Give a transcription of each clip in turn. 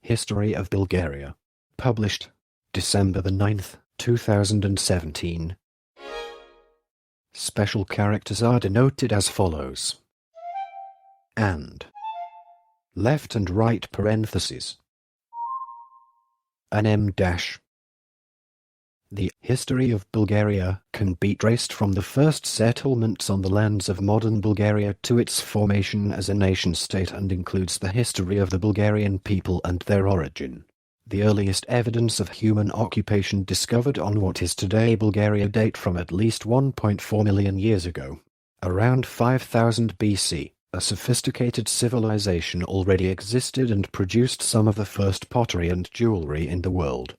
History of Bulgaria. Published December the 9th, 2017. Special characters are denoted as follows. And. Left and right parentheses. An M dash. The history of Bulgaria can be traced from the first settlements on the lands of modern Bulgaria to its formation as a nation-state and includes the history of the Bulgarian people and their origin. The earliest evidence of human occupation discovered on what is today Bulgaria date from at least 1.4 million years ago. Around 5000 BC, a sophisticated civilization already existed and produced some of the first pottery and jewelry in the world.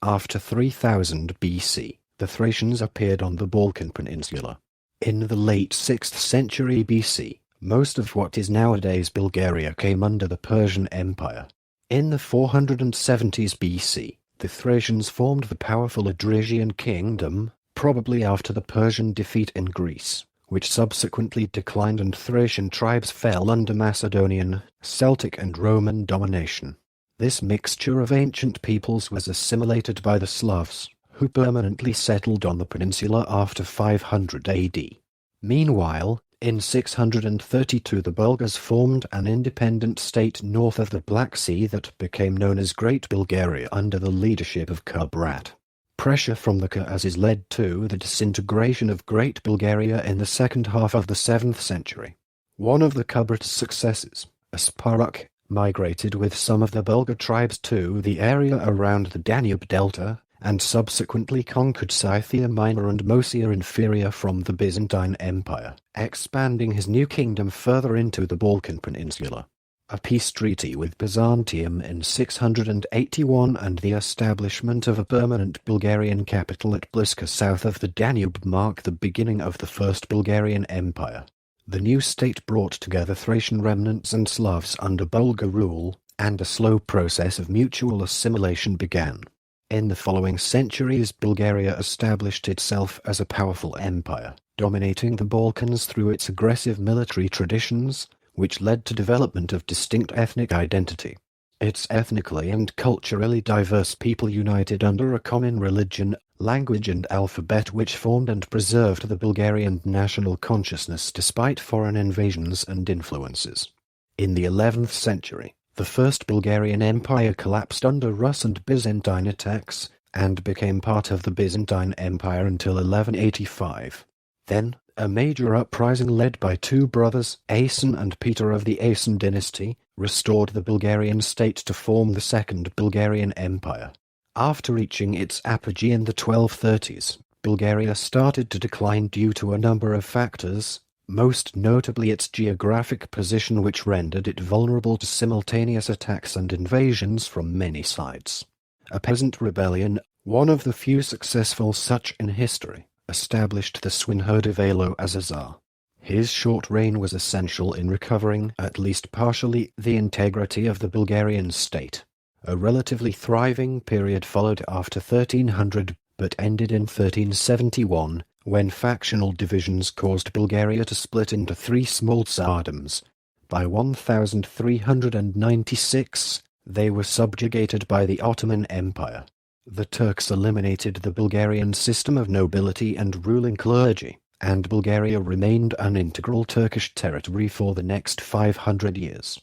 After 3000 BC, the Thracians appeared on the Balkan Peninsula. In the late 6th century BC, most of what is nowadays Bulgaria came under the Persian Empire. In the 470s BC, the Thracians formed the powerful Adresian kingdom, probably after the Persian defeat in Greece, which subsequently declined and Thracian tribes fell under Macedonian, Celtic and Roman domination. This mixture of ancient peoples was assimilated by the Slavs, who permanently settled on the peninsula after 500 AD. Meanwhile, in 632 the Bulgars formed an independent state north of the Black Sea that became known as Great Bulgaria under the leadership of Kubrat. Pressure from the Khazars led to the disintegration of Great Bulgaria in the second half of the 7th century. One of the Kubrat's successors, Asparuk, migrated with some of the Bulgar tribes to the area around the Danube Delta, and subsequently conquered Scythia Minor and Moesia Inferior from the Byzantine Empire, expanding his new kingdom further into the Balkan Peninsula. A peace treaty with Byzantium in 681 and the establishment of a permanent Bulgarian capital at Bliska south of the Danube mark the beginning of the First Bulgarian Empire. The new state brought together Thracian remnants and Slavs under Bulgar rule, and a slow process of mutual assimilation began. In the following centuries Bulgaria established itself as a powerful empire, dominating the Balkans through its aggressive military traditions, which led to development of distinct ethnic identity. Its ethnically and culturally diverse people united under a common religion, language and alphabet which formed and preserved the Bulgarian national consciousness despite foreign invasions and influences. In the 11th century, the First Bulgarian Empire collapsed under Rus and Byzantine attacks, and became part of the Byzantine Empire until 1185. Then, a major uprising led by two brothers, Asen and Peter of the Asen dynasty, restored the Bulgarian state to form the Second Bulgarian Empire. After reaching its apogee in the 1230s, Bulgaria started to decline due to a number of factors, most notably its geographic position which rendered it vulnerable to simultaneous attacks and invasions from many sides. A peasant rebellion, one of the few successful such in history, established the swineherd Ivaylo as a Tsar. His short reign was essential in recovering, at least partially, the integrity of the Bulgarian state. A relatively thriving period followed after 1300, but ended in 1371, when factional divisions caused Bulgaria to split into three small tsardoms. By 1396, they were subjugated by the Ottoman Empire. The Turks eliminated the Bulgarian system of nobility and ruling clergy, and Bulgaria remained an integral Turkish territory for the next 500 years.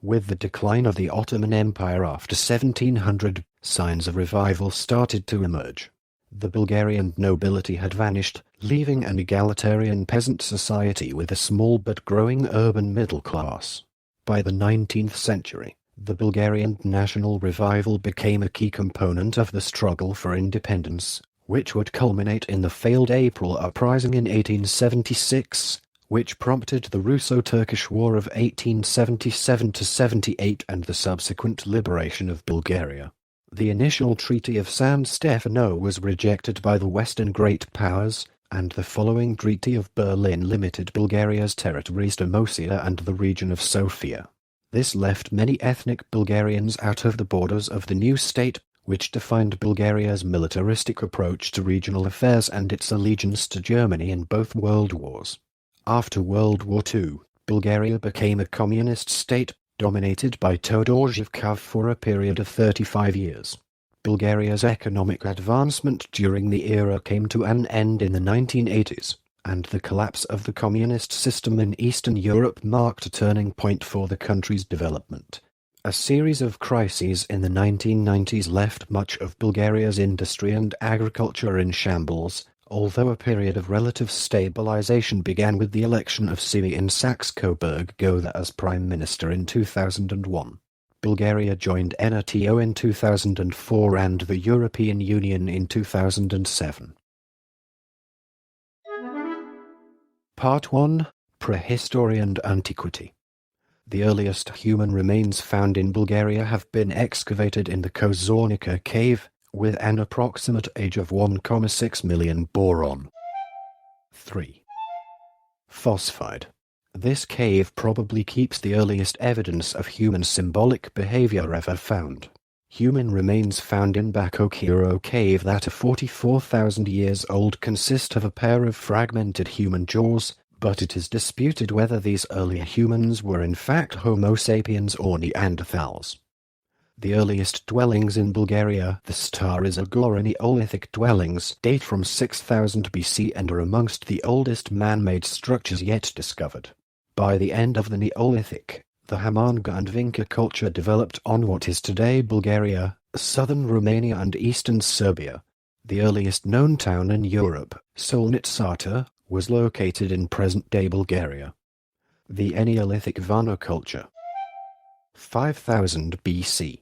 With the decline of the Ottoman Empire after 1700, signs of revival started to emerge. The Bulgarian nobility had vanished, leaving an egalitarian peasant society with a small but growing urban middle class. By the 19th century, the Bulgarian national revival became a key component of the struggle for independence, which would culminate in the failed April Uprising in 1876, which prompted the Russo-Turkish War of 1877–78 and the subsequent liberation of Bulgaria. The initial Treaty of San Stefano was rejected by the Western Great Powers, and the following Treaty of Berlin limited Bulgaria's territories to Moesia and the region of Sofia. This left many ethnic Bulgarians out of the borders of the new state, which defined Bulgaria's militaristic approach to regional affairs and its allegiance to Germany in both world wars. After World War II, Bulgaria became a communist state, dominated by Todor Zhivkov for a period of 35 years. Bulgaria's economic advancement during the era came to an end in the 1980s, and the collapse of the communist system in Eastern Europe marked a turning point for the country's development. A series of crises in the 1990s left much of Bulgaria's industry and agriculture in shambles, although a period of relative stabilization began with the election of Simeon Saxo-Berg-Gotha as Prime Minister in 2001. Bulgaria joined NATO in 2004 and the European Union in 2007. Part 1. Prehistory and Antiquity. The earliest human remains found in Bulgaria have been excavated in the Kozornica cave, with an approximate age of 1,6 million boron. 3. Phosphide. This cave probably keeps the earliest evidence of human symbolic behavior ever found. Human remains found in Bakokiro cave that are 44,000 years old consist of a pair of fragmented human jaws, but it is disputed whether these earlier humans were in fact Homo sapiens or Neanderthals. The earliest dwellings in Bulgaria, the Stara Neolithic dwellings, date from 6000 BC and are amongst the oldest man-made structures yet discovered. By the end of the Neolithic, the Hamanga and Vinca culture developed on what is today Bulgaria, southern Romania and eastern Serbia. The earliest known town in Europe, Solnitsata, was located in present-day Bulgaria. The Neolithic Vano culture, 5000 BC,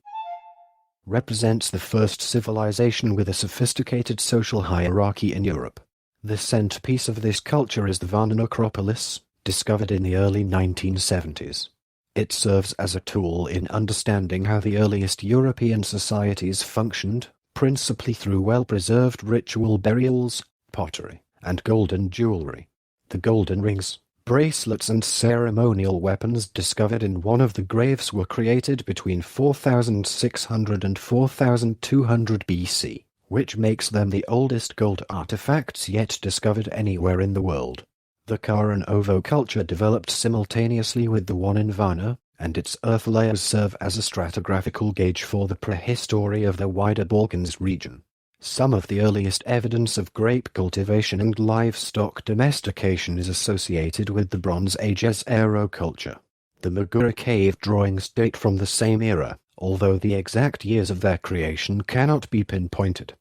represents the first civilization with a sophisticated social hierarchy in Europe. The centerpiece of this culture is the Vana necropolis, discovered in the early 1970s. It serves as a tool in understanding how the earliest European societies functioned, principally through well-preserved ritual burials, pottery, and golden jewelry. The golden rings, bracelets and ceremonial weapons discovered in one of the graves were created between 4600 and 4200 BC, which makes them the oldest gold artifacts yet discovered anywhere in the world. The Karanovo culture developed simultaneously with the one in Varna, and its earth layers serve as a stratigraphical gauge for the prehistory of the wider Balkans region. Some of the earliest evidence of grape cultivation and livestock domestication is associated with the Bronze Age's Aero culture. The Magura cave drawings date from the same era, although the exact years of their creation cannot be pinpointed.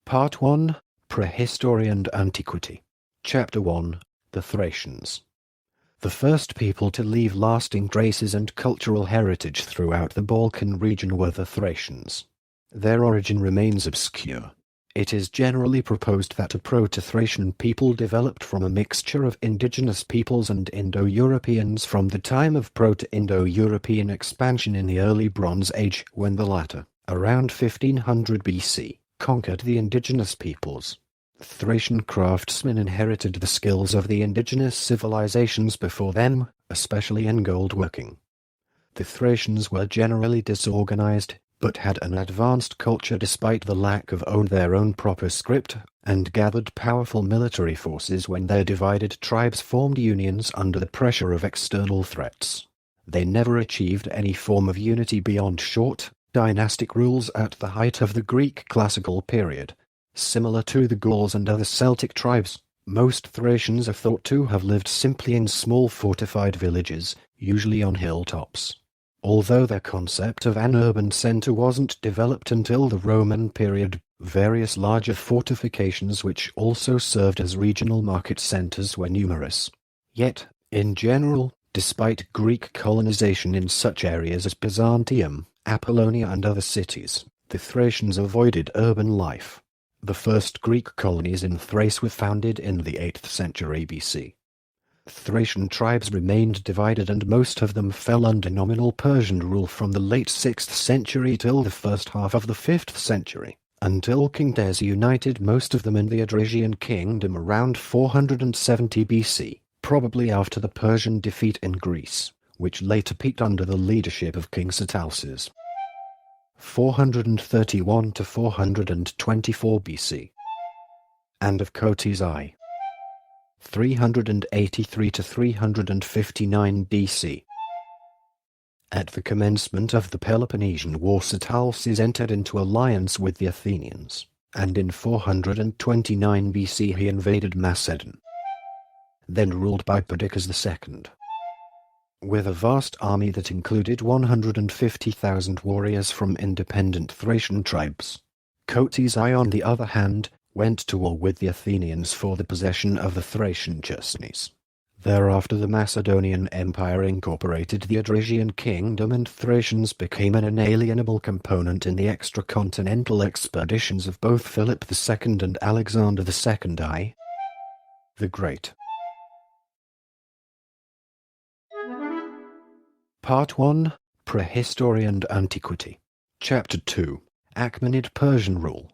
Part 1. Prehistory and Antiquity. Chapter 1. The Thracians. The first people to leave lasting traces and cultural heritage throughout the Balkan region were the Thracians. Their origin remains obscure. It is generally proposed that a Proto-Thracian people developed from a mixture of indigenous peoples and Indo-Europeans from the time of Proto-Indo-European expansion in the early Bronze Age, when the latter, around 1500 BC, conquered the indigenous peoples. Thracian craftsmen inherited the skills of the indigenous civilizations before them, especially in gold-working. The Thracians were generally disorganized, but had an advanced culture despite the lack of their own proper script, and gathered powerful military forces when their divided tribes formed unions under the pressure of external threats. They never achieved any form of unity beyond short, dynastic rules at the height of the Greek classical period. Similar to the Gauls and other Celtic tribes, most Thracians are thought to have lived simply in small fortified villages, usually on hilltops. Although their concept of an urban center wasn't developed until the Roman period, various larger fortifications which also served as regional market centers were numerous. Yet, in general, despite Greek colonization in such areas as Byzantium, Apollonia and other cities, the Thracians avoided urban life. The first Greek colonies in Thrace were founded in the 8th century BC. Thracian tribes remained divided and most of them fell under nominal Persian rule from the late 6th century till the first half of the 5th century, until King Des united most of them in the Adresian kingdom around 470 BC, probably after the Persian defeat in Greece, which later peaked under the leadership of King Sitalces. 431 to 424 BC, and of Kotys I. 383 to 359 BC. At the commencement of the Peloponnesian War, Sitalces entered into alliance with the Athenians, and in 429 BC he invaded Macedon, then ruled by Perdiccas II. With a vast army that included 150,000 warriors from independent Thracian tribes, Kotys I, on the other hand, went to war with the Athenians for the possession of the Thracian Chersonese. Thereafter the Macedonian Empire incorporated the Odrysian kingdom, and Thracians became an inalienable component in the extracontinental expeditions of both Philip II and Alexander II I the Great. Part 1. Prehistory and Antiquity. Chapter 2. Achaemenid Persian Rule.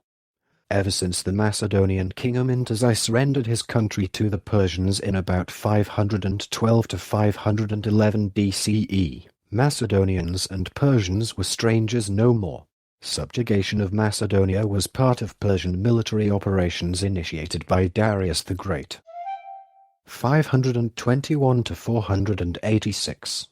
Ever since the Macedonian king Amyntas surrendered his country to the Persians in about 512 to 511 BCE, Macedonians and Persians were strangers no more. Subjugation of Macedonia was part of Persian military operations initiated by Darius the Great. 521 to 486.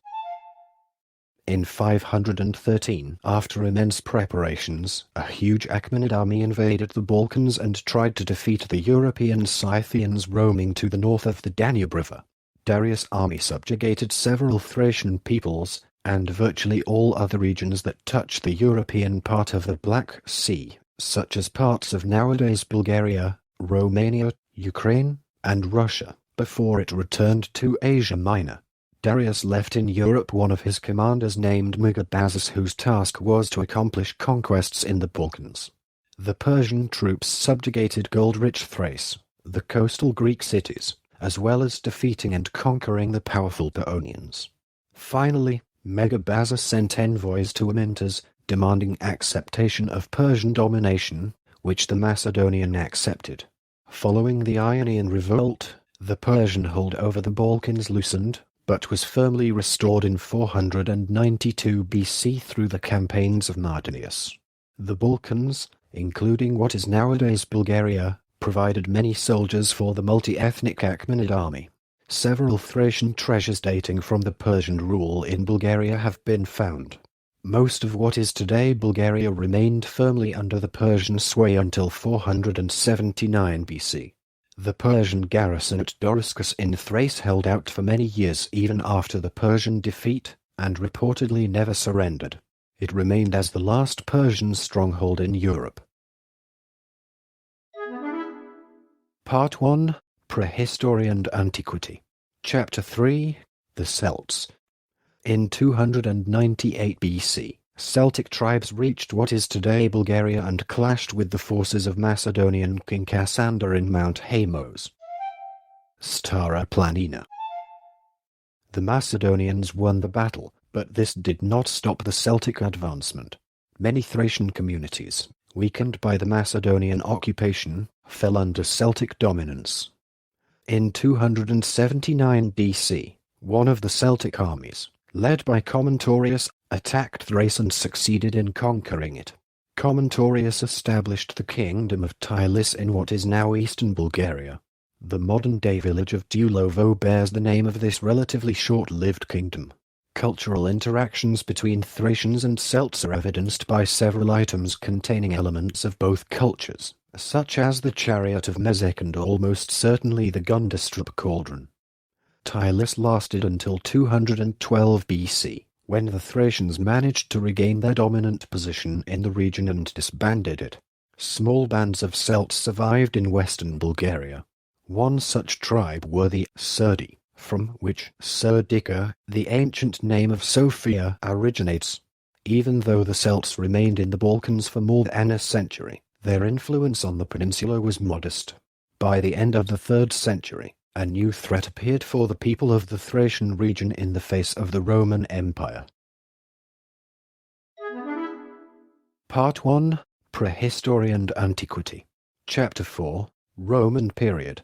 In 513, after immense preparations, a huge Achaemenid army invaded the Balkans and tried to defeat the European Scythians roaming to the north of the Danube River. Darius' army subjugated several Thracian peoples, and virtually all other regions that touch the European part of the Black Sea, such as parts of nowadays Bulgaria, Romania, Ukraine, and Russia, before it returned to Asia Minor. Darius left in Europe one of his commanders named Megabazus, whose task was to accomplish conquests in the Balkans. The Persian troops subjugated gold-rich Thrace, the coastal Greek cities, as well as defeating and conquering the powerful Paeonians. Finally, Megabazus sent envoys to Amyntas, demanding acceptation of Persian domination, which the Macedonian accepted. Following the Ionian revolt, the Persian hold over the Balkans loosened, but was firmly restored in 492 BC through the campaigns of Mardonius. The Balkans, including what is nowadays Bulgaria, provided many soldiers for the multi-ethnic Achaemenid army. Several Thracian treasures dating from the Persian rule in Bulgaria have been found. Most of what is today Bulgaria remained firmly under the Persian sway until 479 BC. The Persian garrison at Doriscus in Thrace held out for many years even after the Persian defeat, and reportedly never surrendered. It remained as the last Persian stronghold in Europe. Part 1. Prehistory and Antiquity. Chapter 3. The Celts. In 298 BC, Celtic tribes reached what is today Bulgaria and clashed with the forces of Macedonian King Cassander in Mount Haemos, Stara Planina. The Macedonians won the battle, but this did not stop the Celtic advancement. Many Thracian communities, weakened by the Macedonian occupation, fell under Celtic dominance. In 279 BC, one of the Celtic armies, led by Commentorius, attacked Thrace and succeeded in conquering it. Commentorius established the kingdom of Tylis in what is now eastern Bulgaria. The modern-day village of Dulovo bears the name of this relatively short-lived kingdom. Cultural interactions between Thracians and Celts are evidenced by several items containing elements of both cultures, such as the chariot of Mezek and almost certainly the Gundestrup cauldron. Tylis lasted until 212 BC, when the Thracians managed to regain their dominant position in the region and disbanded it. Small bands of Celts survived in western Bulgaria. One such tribe were the Serdi, from which Serdica, the ancient name of Sofia, originates. Even though the Celts remained in the Balkans for more than a century, their influence on the peninsula was modest. By the end of the 3rd century, a new threat appeared for the people of the Thracian region in the face of the Roman Empire. Part 1. Prehistory and Antiquity. Chapter 4. Roman Period.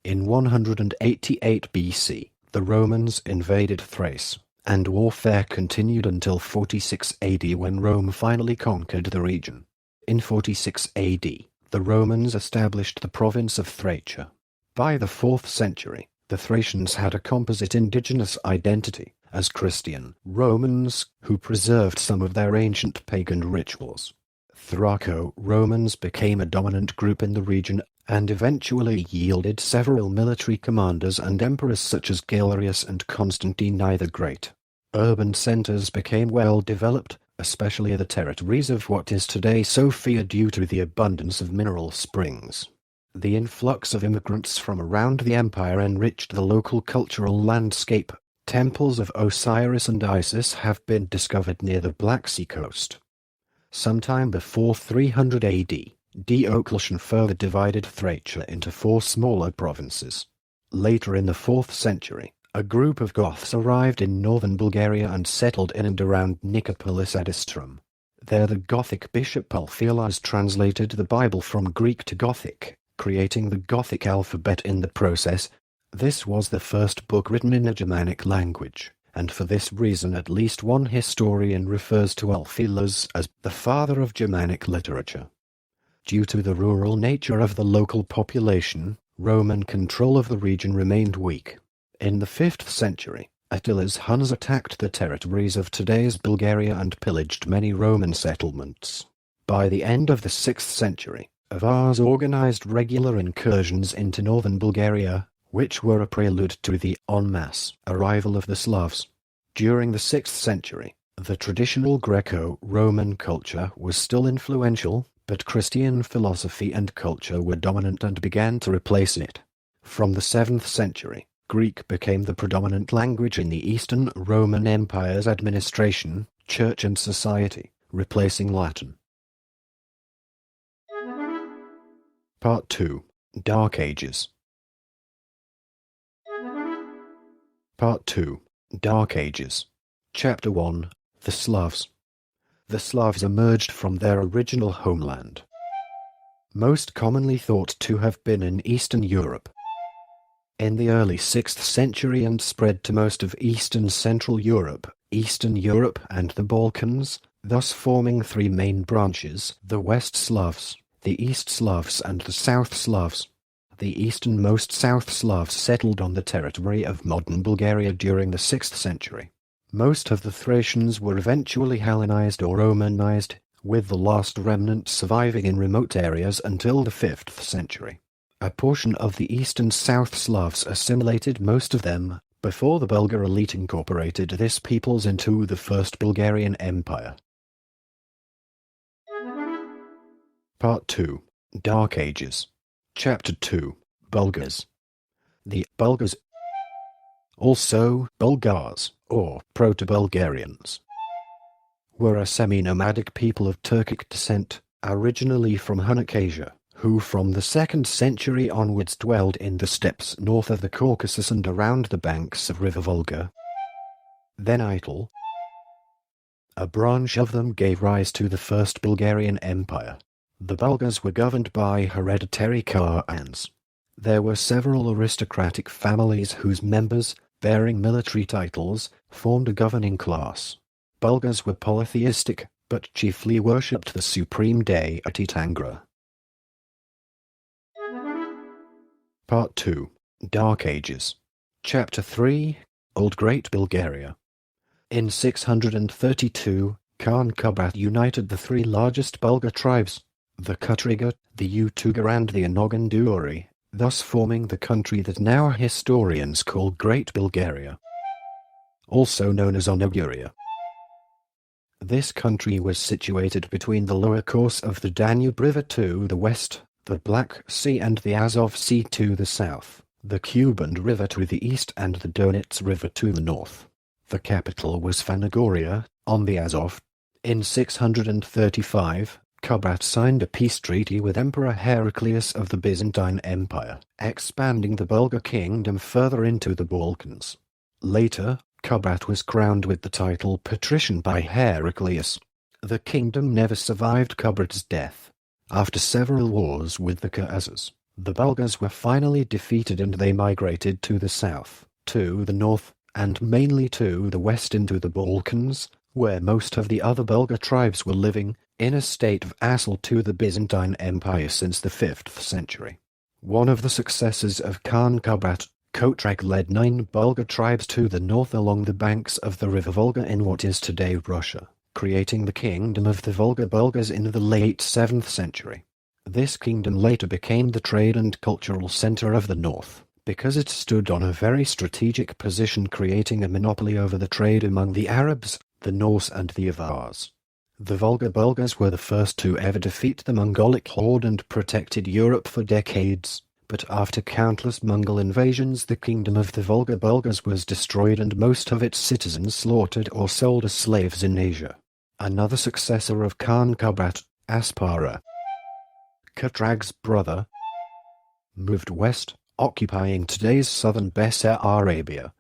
In 188 BC, the Romans invaded Thrace, and warfare continued until 46 AD when Rome finally conquered the region. In 46 AD, the Romans established the province of Thracia. By the 4th century, the Thracians had a composite indigenous identity as Christian Romans who preserved some of their ancient pagan rituals. Thraco-Romans became a dominant group in the region and eventually yielded several military commanders and emperors such as Galerius and Constantine the Great. Urban centers became well developed, especially the territories of what is today Sofia due to the abundance of mineral springs. The influx of immigrants from around the empire enriched the local cultural landscape. Temples of Osiris and Isis have been discovered near the Black Sea coast. Sometime before 300 AD, Diocletian further divided Thracia into 4 smaller provinces. Later in the 4th century, a group of Goths arrived in northern Bulgaria and settled in and around Nicopolis ad Istrum. There the Gothic bishop Ulfilas translated the Bible from Greek to Gothic, creating the Gothic alphabet in the process. This was the first book written in a Germanic language, and for this reason at least one historian refers to Ulfilas as the father of Germanic literature. Due to the rural nature of the local population, Roman control of the region remained weak. In the 5th century, Attila's Huns attacked the territories of today's Bulgaria and pillaged many Roman settlements. By the end of the 6th century, Avars organized regular incursions into northern Bulgaria, which were a prelude to the en masse arrival of the Slavs. During the 6th century, the traditional Greco-Roman culture was still influential, but Christian philosophy and culture were dominant and began to replace it. From the 7th century, Greek became the predominant language in the Eastern Roman Empire's administration, church and society, replacing Latin. Part 2. Dark Ages. Part 2. Dark Ages. Chapter 1. The Slavs. The Slavs emerged from their original homeland, most commonly thought to have been in Eastern Europe, in the early 6th century and spread to most of Eastern Central Europe, Eastern Europe and the Balkans, thus forming 3 main branches, the West Slavs, the East Slavs and the South Slavs. The easternmost South Slavs settled on the territory of modern Bulgaria during the 6th century. Most of the Thracians were eventually Hellenized or Romanized, with the last remnants surviving in remote areas until the 5th century. A portion of the eastern South Slavs assimilated most of them, before the Bulgar elite incorporated this peoples into the First Bulgarian Empire. Part 2. Dark Ages. Chapter 2. Bulgars. The Bulgars, also Bulgars, or Proto-Bulgarians, were a semi-nomadic people of Turkic descent, originally from Hunnic Asia, who from the 2nd century onwards dwelled in the steppes north of the Caucasus and around the banks of River Volga. Then Ital, a branch of them, gave rise to the First Bulgarian Empire. The Bulgars were governed by hereditary Khans. There were several aristocratic families whose members, bearing military titles, formed a governing class. Bulgars were polytheistic, but chiefly worshipped the supreme deity Tangra. Part 2. Dark Ages. Chapter 3. Old Great Bulgaria. In 632, Khan Kubrat united the 3 largest Bulgar tribes, the Kutriga, the Utuga and the Onoganduri, thus forming the country that now historians call Great Bulgaria, also known as Onoguria. This country was situated between the lower course of the Danube River to the west, the Black Sea and the Azov Sea to the south, the Kuban River to the east and the Donets River to the north. The capital was Fanagoria, on the Azov. In 635, Kubrat signed a peace treaty with Emperor Heraclius of the Byzantine Empire, expanding the Bulgar kingdom further into the Balkans. Later, Kubrat was crowned with the title Patrician by Heraclius. The kingdom never survived Kubrat's death. After several wars with the Khazars, the Bulgars were finally defeated and they migrated to the south, to the north, and mainly to the west into the Balkans, where most of the other Bulgar tribes were living, in a state of vassal to the Byzantine Empire since the 5th century. One of the successors of Khan Kubrat, Kotrag led 9 Bulgar tribes to the north along the banks of the river Volga in what is today Russia, creating the kingdom of the Volga Bulgars in the late 7th century. This kingdom later became the trade and cultural center of the north, because it stood on a very strategic position, creating a monopoly over the trade among the Arabs, the Norse and the Avars. The Volga Bulgars were the first to ever defeat the Mongolic horde and protected Europe for decades. But after countless Mongol invasions, the kingdom of the Volga Bulgars was destroyed and most of its citizens slaughtered or sold as slaves in Asia. Another successor of Khan Kubrat, Aspara, Kotrag's brother, moved west, occupying today's southern Bessarabia.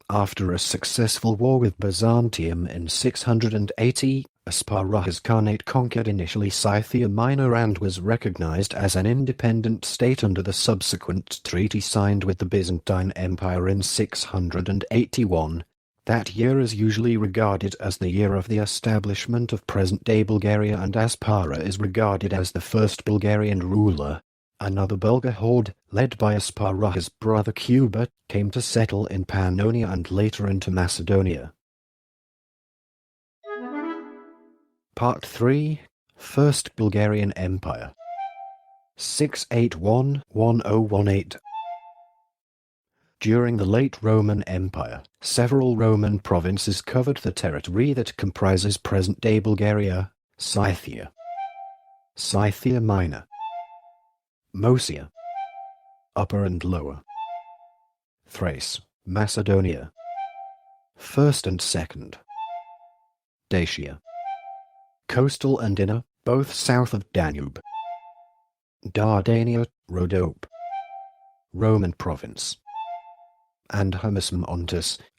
After a successful war with Byzantium in 680, Aspara's Khanate conquered initially Scythia Minor and was recognized as an independent state under the subsequent treaty signed with the Byzantine Empire in 681. That year is usually regarded as the year of the establishment of present-day Bulgaria, and Aspara is regarded as the first Bulgarian ruler. Another Bulgar horde, led by Aspara's brother Kuba, came to settle in Pannonia and later into Macedonia. Part 3. First Bulgarian Empire 681–1018. During the late Roman Empire, several Roman provinces covered the territory that comprises present-day Bulgaria: Scythia, Scythia Minor, Moesia, Upper and Lower, Thrace, Macedonia, First and Second, Dacia, Coastal and Inner, both south of Danube, Dardania, Rhodope, Roman province, and Hermus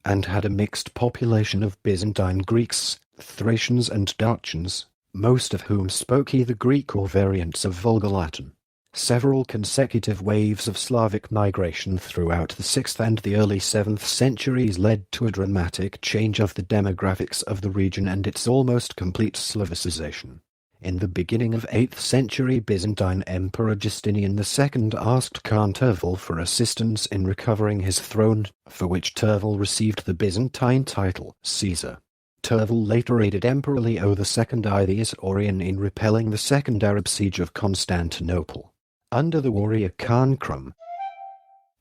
and had a mixed population of Byzantine Greeks, Thracians and Dacians, most of whom spoke either Greek or variants of Vulgar Latin. Several consecutive waves of Slavic migration throughout the 6th and the early 7th centuries led to a dramatic change of the demographics of the region and its almost complete Slavicization. In the beginning of 8th century, Byzantine Emperor Justinian II asked Khan Tervel for assistance in recovering his throne, for which Tervel received the Byzantine title Caesar. Tervel later aided Emperor Leo II Isaurian in repelling the Second Arab Siege of Constantinople. Under the warrior Khan Krum,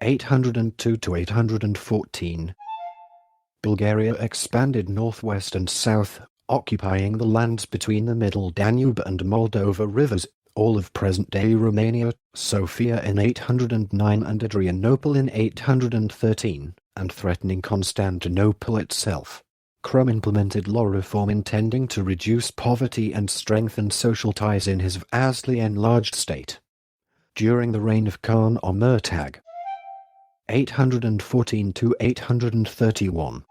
802–814, Bulgaria expanded northwest and south, occupying the lands between the Middle Danube and Moldova rivers, all of present-day Romania, Sofia in 809 and Adrianople in 813, and threatening Constantinople itself. Krum implemented law reform intending to reduce poverty and strengthen social ties in his vastly enlarged state. During the reign of Khan Omertag, 814–831,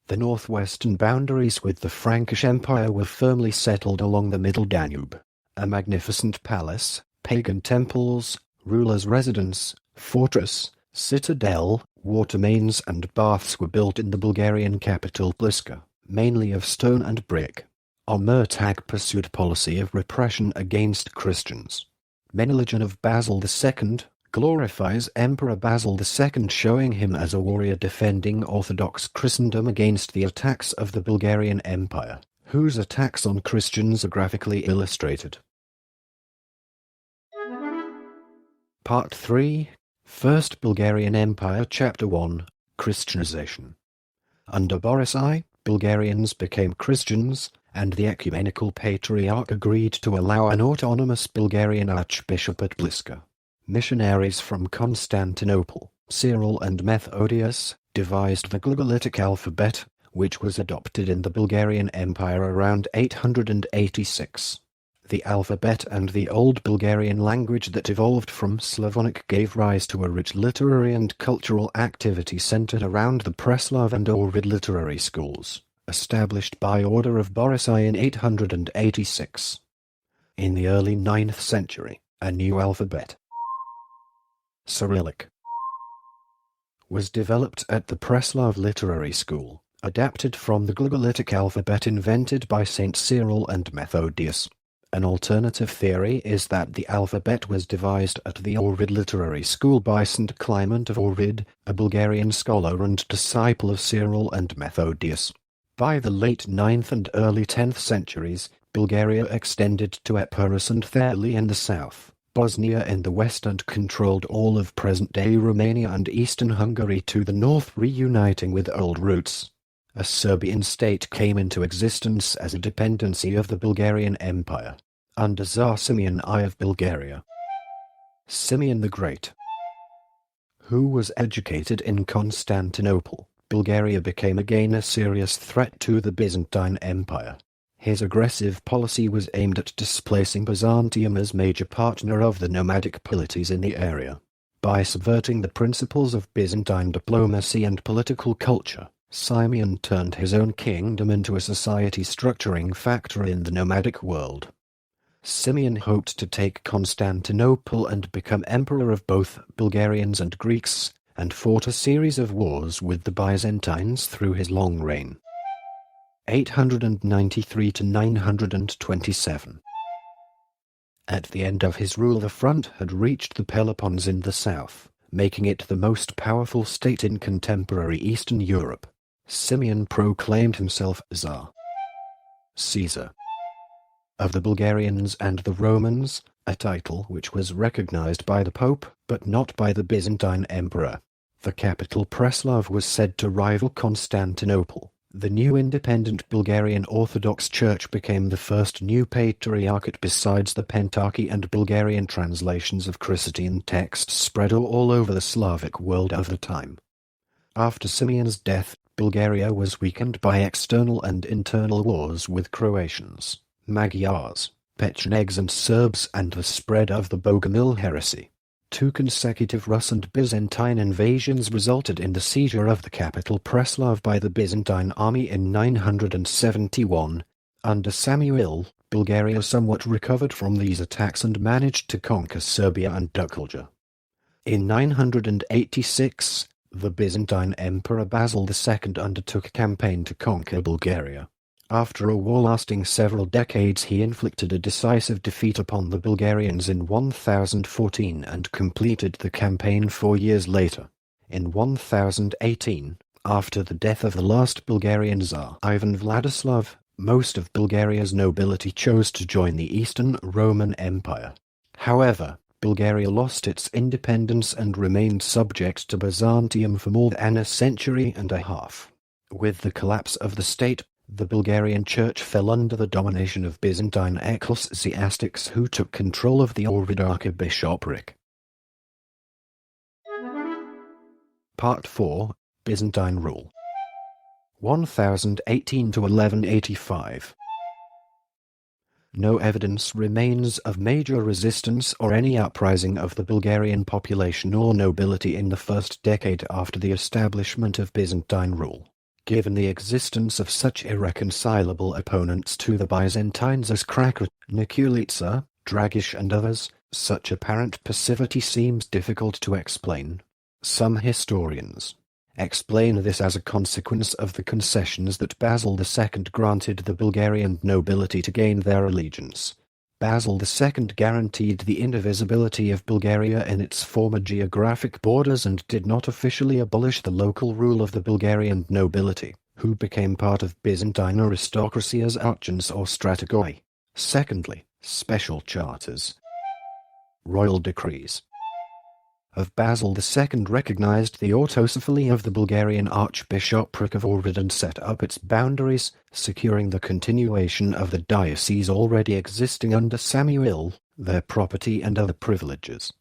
the northwestern boundaries with the Frankish Empire were firmly settled along the Middle Danube. A magnificent palace, pagan temples, ruler's residence, fortress, citadel, water mains and baths were built in the Bulgarian capital Pliska, mainly of stone and brick. Omertag pursued a policy of repression against Christians. Menelogen of Basil II glorifies Emperor Basil II, showing him as a warrior defending Orthodox Christendom against the attacks of the Bulgarian Empire, whose attacks on Christians are graphically illustrated. Part 3. First Bulgarian Empire, Chapter 1. Christianization. Under Boris I, Bulgarians became Christians, and the Ecumenical Patriarch agreed to allow an autonomous Bulgarian archbishop at Pliska. Missionaries from Constantinople, Cyril and Methodius, devised the Glugolitic alphabet, which was adopted in the Bulgarian Empire around 886. The alphabet and the Old Bulgarian language that evolved from Slavonic gave rise to a rich literary and cultural activity centered around the Preslav and Ovid literary schools, established by order of Boris I in 886. In the early 9th century, a new alphabet, Cyrillic, was developed at the Preslav Literary School, adapted from the Glugolitic alphabet invented by Saint Cyril and Methodius. An alternative theory is that the alphabet was devised at the Ohrid Literary School by St. Clement of Ohrid, a Bulgarian scholar and disciple of Cyril and Methodius. By the late 9th and early 10th centuries, Bulgaria extended to Epirus and Thessaly in the south, Bosnia in the west, and controlled all of present-day Romania and eastern Hungary to the north, reuniting with old roots. A Serbian state came into existence as a dependency of the Bulgarian Empire, under Tsar Simeon I of Bulgaria. Simeon the Great, who was educated in Constantinople, Bulgaria became again a serious threat to the Byzantine Empire. His aggressive policy was aimed at displacing Byzantium as major partner of the nomadic polities in the area. By subverting the principles of Byzantine diplomacy and political culture, Simeon turned his own kingdom into a society-structuring factor in the nomadic world. Simeon hoped to take Constantinople and become emperor of both Bulgarians and Greeks, and fought a series of wars with the Byzantines through his long reign. 893 to 927. At the end of his rule, the front had reached the Peloponnese in the south, making it the most powerful state in contemporary Eastern Europe. Simeon proclaimed himself Tsar, Caesar, of the Bulgarians and the Romans, a title which was recognized by the Pope, but not by the Byzantine Emperor. The capital Preslav was said to rival Constantinople. The new independent Bulgarian Orthodox Church became the first new patriarchate besides the Pentarchy, and Bulgarian translations of Christian texts spread all over the Slavic world of the time. After Simeon's death, Bulgaria was weakened by external and internal wars with Croatians, Magyars, Pechenegs and Serbs, and the spread of the Bogomil heresy. 2 consecutive Rus and Byzantine invasions resulted in the seizure of the capital Preslav by the Byzantine army in 971. Under Samuil, Bulgaria somewhat recovered from these attacks and managed to conquer Serbia and Duklja. In 986, the Byzantine Emperor Basil II undertook a campaign to conquer Bulgaria. After a war lasting several decades, he inflicted a decisive defeat upon the Bulgarians in 1014 and completed the campaign 4 years later. In 1018, after the death of the last Bulgarian Tsar, Ivan Vladislav, most of Bulgaria's nobility chose to join the Eastern Roman Empire. However, Bulgaria lost its independence and remained subject to Byzantium for more than a century and a half. With the collapse of the state, the Bulgarian Church fell under the domination of Byzantine ecclesiastics who took control of the Ohrid archbishopric. Part 4. Byzantine rule. 1018 to 1185. No evidence remains of major resistance or any uprising of the Bulgarian population or nobility in the first decade after the establishment of Byzantine rule. Given the existence of such irreconcilable opponents to the Byzantines as Krakauer, Nikulitsa, Dragish and others, such apparent passivity seems difficult to explain. Some historians explain this as a consequence of the concessions that Basil II granted the Bulgarian nobility to gain their allegiance. Basil II guaranteed the indivisibility of Bulgaria in its former geographic borders and did not officially abolish the local rule of the Bulgarian nobility, who became part of Byzantine aristocracy as archons or strategoi. Secondly, special charters, royal decrees of Basil II recognized the autocephaly of the Bulgarian Archbishopric of Ohrid and set up its boundaries, securing the continuation of the diocese already existing under Samuil, their property and other privileges.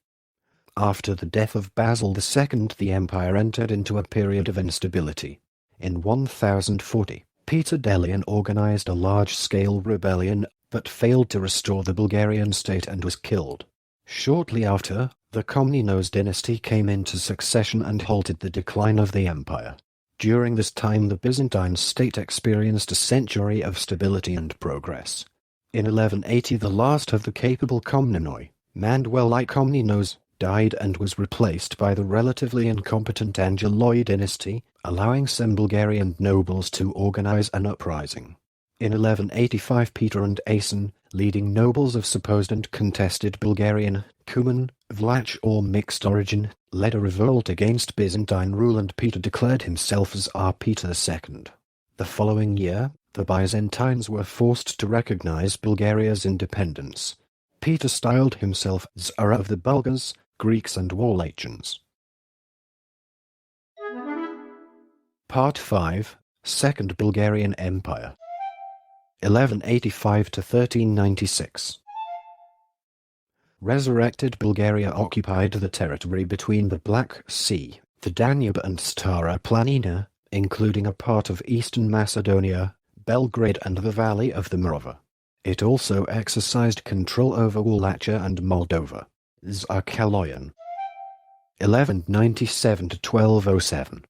After the death of Basil II, the empire entered into a period of instability. In 1040, Peter Delian organized a large-scale rebellion, but failed to restore the Bulgarian state and was killed. Shortly after, the Komnenos dynasty came into succession and halted the decline of the empire. During this time, the Byzantine state experienced a century of stability and progress. In 1180, the last of the capable Komnenoi, Manuel I Komnenos, died and was replaced by the relatively incompetent Angeloi dynasty, allowing some Bulgarian nobles to organize an uprising. In 1185 Peter and Asen, leading nobles of supposed and contested Bulgarian, Cuman, Vlach or mixed origin, led a revolt against Byzantine rule and Peter declared himself as Tsar Peter II. The following year, the Byzantines were forced to recognize Bulgaria's independence. Peter styled himself Tsar of the Bulgars, Greeks and Wallachians. Part 5, Second Bulgarian Empire 1185 to 1396. Resurrected Bulgaria occupied the territory between the Black Sea, the Danube and Stara Planina, including a part of eastern Macedonia, Belgrade and the valley of the Morava. It also exercised control over Wallachia and Moldova. Tsar Kaloyan 1197 to 1207.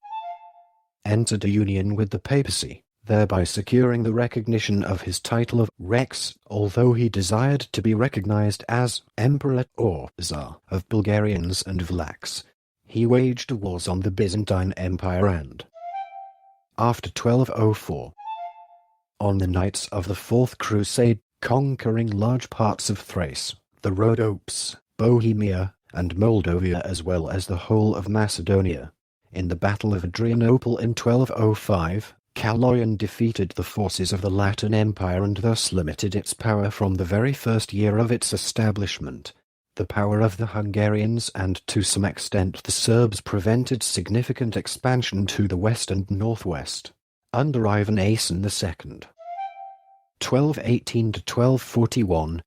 Entered a union with the papacy, thereby securing the recognition of his title of Rex, although he desired to be recognized as Emperor or Tsar of Bulgarians and Vlachs. He waged wars on the Byzantine Empire and, after 1204, on the Knights of the Fourth Crusade, conquering large parts of Thrace, the Rhodopes, Bohemia, and Moldavia as well as the whole of Macedonia. In the Battle of Adrianople in 1205, Kaloyan defeated the forces of the Latin Empire and thus limited its power from the very first year of its establishment. The power of the Hungarians and to some extent the Serbs prevented significant expansion to the west and northwest. Under Ivan Asen II, 1218 to 1241,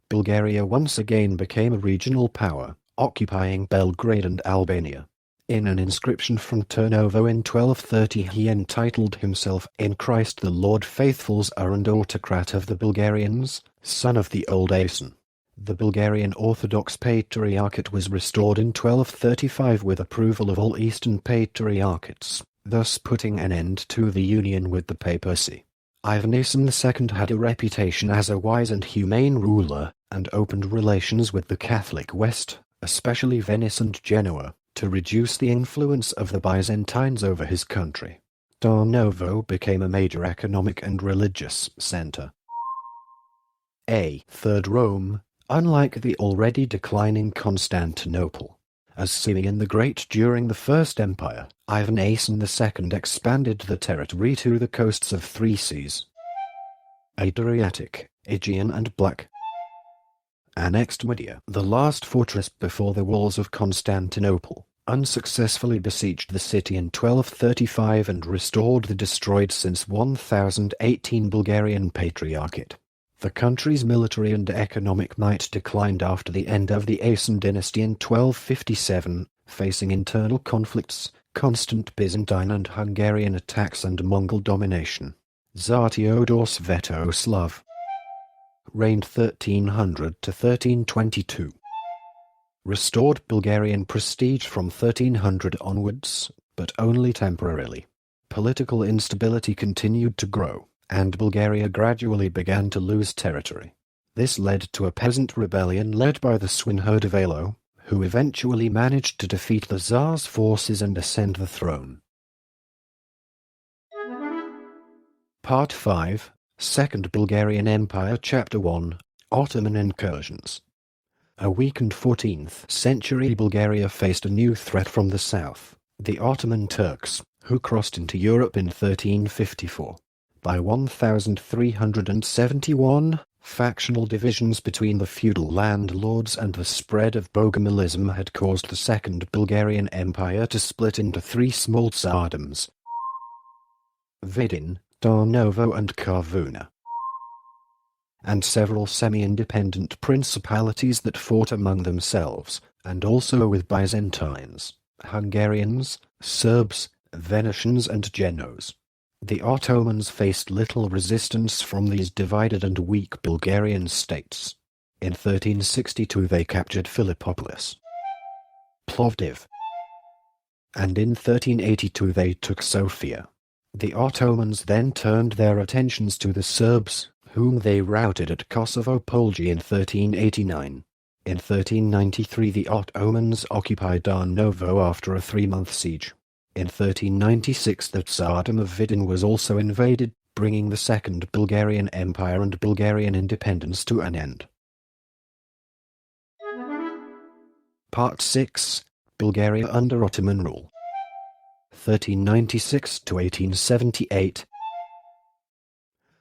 Bulgaria once again became a regional power, occupying Belgrade and Albania. In an inscription from Turnovo in 1230 he entitled himself "In Christ the Lord Faithful Tsar and Autocrat of the Bulgarians, son of the old Asen." The Bulgarian Orthodox Patriarchate was restored in 1235 with approval of all Eastern Patriarchates, thus putting an end to the union with the papacy. Ivan Asen II had a reputation as a wise and humane ruler, and opened relations with the Catholic West, especially Venice and Genoa, to reduce the influence of the Byzantines over his country. Tarnovo became a major economic and religious center. Third Rome, unlike the already declining Constantinople. As Simeon the Great during the First Empire, Ivan Asen II expanded the territory to the coasts of three seas: Adriatic, Aegean and Black. Annexed Media, the last fortress before the walls of Constantinople, unsuccessfully besieged the city in 1235 and restored the destroyed since 1018 Bulgarian Patriarchate. The country's military and economic might declined after the end of the Asen dynasty in 1257, facing internal conflicts, constant Byzantine and Hungarian attacks and Mongol domination. Tsar Theodore Svetoslav reigned 1300 to 1322. Restored Bulgarian prestige from 1300 onwards, but only temporarily. Political instability continued to grow, and Bulgaria gradually began to lose territory. This led to a peasant rebellion led by the swineherd of Alo, who eventually managed to defeat the Tsar's forces and ascend the throne. Part 5, Second Bulgarian Empire Chapter 1, Ottoman Incursions. A weakened 14th century Bulgaria faced a new threat from the south, the Ottoman Turks, who crossed into Europe in 1354. By 1371, factional divisions between the feudal landlords and the spread of Bogomilism had caused the Second Bulgarian Empire to split into three small tsaardoms: Vidin, Tarnovo and Kavuna, and several semi-independent principalities that fought among themselves, and also with Byzantines, Hungarians, Serbs, Venetians and Genoes. The Ottomans faced little resistance from these divided and weak Bulgarian states. In 1362 they captured Philippopolis, Plovdiv, and in 1382 they took Sofia. The Ottomans then turned their attentions to the Serbs, whom they routed at Kosovo Polje in 1389. In 1393 the Ottomans occupied Tarnovo after a 3-month siege. In 1396 the Tsardom of Vidin was also invaded, bringing the Second Bulgarian Empire and Bulgarian independence to an end. Part 6. Bulgaria under Ottoman rule. 1396 to 1878.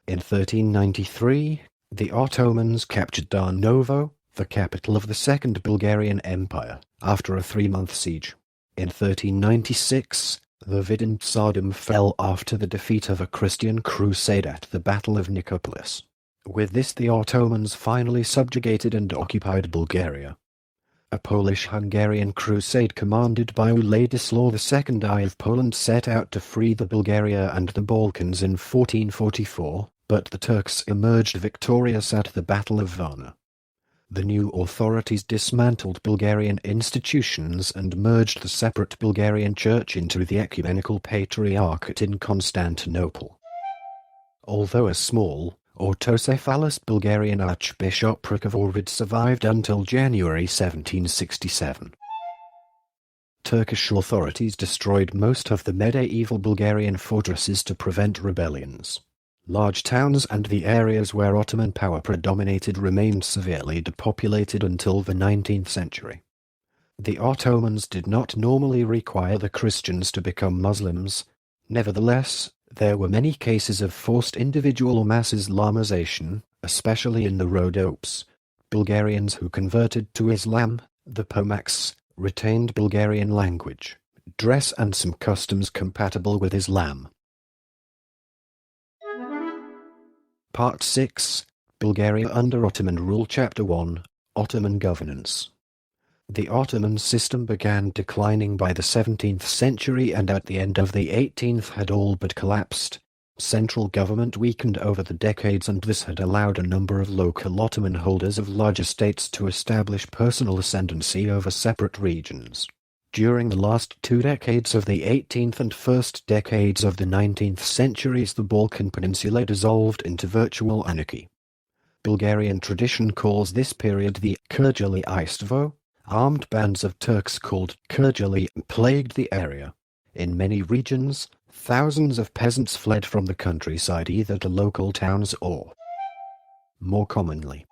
In 1393, the Ottomans captured Darnovo, the capital of the Second Bulgarian Empire, after a 3-month siege. In 1396, the Vidin Tsardom fell after the defeat of a Christian crusade at the Battle of Nicopolis. With this, the Ottomans finally subjugated and occupied Bulgaria. A Polish-Hungarian crusade commanded by Władysław II I of Poland set out to free the Bulgaria and the Balkans in 1444, but the Turks emerged victorious at the Battle of Varna. The new authorities dismantled Bulgarian institutions and merged the separate Bulgarian Church into the Ecumenical Patriarchate in Constantinople. Although a small, autocephalous Bulgarian Archbishopric of Ohrid survived until January 1767. Turkish authorities destroyed most of the medieval Bulgarian fortresses to prevent rebellions. Large towns and the areas where Ottoman power predominated remained severely depopulated until the 19th century. The Ottomans did not normally require the Christians to become Muslims. Nevertheless, there were many cases of forced individual or mass Islamization, especially in the Rhodopes. Bulgarians who converted to Islam, the Pomaks, retained Bulgarian language, dress and some customs compatible with Islam. Part 6. Bulgaria under Ottoman rule. Chapter 1. Ottoman governance. The Ottoman system began declining by the 17th century and at the end of the 18th had all but collapsed. Central government weakened over the decades, and this had allowed a number of local Ottoman holders of large estates to establish personal ascendancy over separate regions. During the last 2 decades of the 18th and first decades of the 19th centuries, the Balkan Peninsula dissolved into virtual anarchy. Bulgarian tradition calls this period the Kurgeli Istvo. Armed bands of Turks called Kurgeli plagued the area. In many regions, thousands of peasants fled from the countryside either to local towns or, more commonly,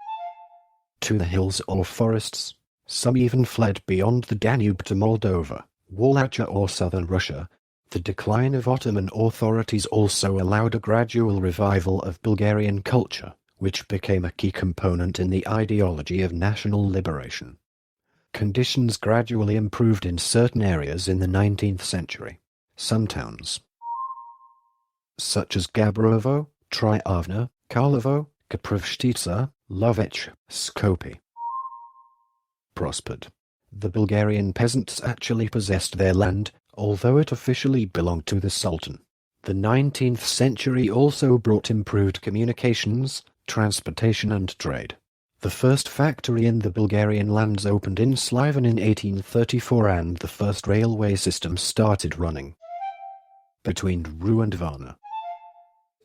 to the hills or forests. Some even fled beyond the Danube to Moldova, Wallachia or southern Russia. The decline of Ottoman authorities also allowed a gradual revival of Bulgarian culture, which became a key component in the ideology of national liberation. Conditions gradually improved in certain areas in the 19th century. Some towns, such as Gabrovo, Triavna, Karlovo, Koprivshtitsa, Lovech, Skopje, prospered. The Bulgarian peasants actually possessed their land, although it officially belonged to the Sultan. The 19th century also brought improved communications, transportation and trade. The first factory in the Bulgarian lands opened in Sliven in 1834 and the first railway system started running between Dru and Varna.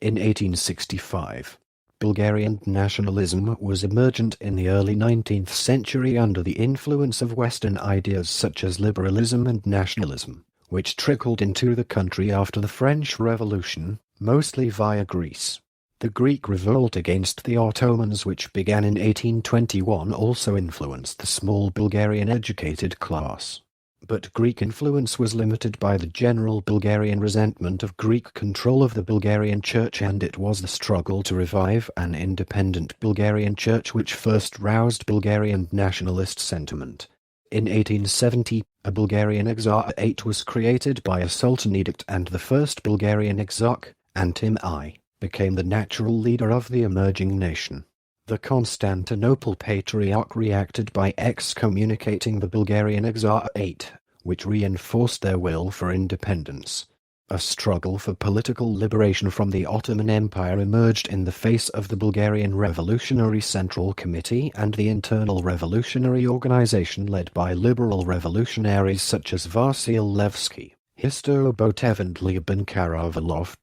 In 1865, Bulgarian nationalism was emergent in the early 19th century under the influence of Western ideas such as liberalism and nationalism, which trickled into the country after the French Revolution, mostly via Greece. The Greek revolt against the Ottomans, which began in 1821, also influenced the small Bulgarian educated class. But Greek influence was limited by the general Bulgarian resentment of Greek control of the Bulgarian Church, and it was the struggle to revive an independent Bulgarian Church which first roused Bulgarian nationalist sentiment. In 1870, a Bulgarian Exarchate was created by a Sultan edict, and the first Bulgarian Exarch, Antim I, became the natural leader of the emerging nation. The Constantinople Patriarch reacted by excommunicating the Bulgarian Exarchate, which reinforced their will for independence. A struggle for political liberation from the Ottoman Empire emerged in the face of the Bulgarian Revolutionary Central Committee and the internal revolutionary organization led by liberal revolutionaries such as Vasil Levski, Hristo Botev and Lyuben Karavalov.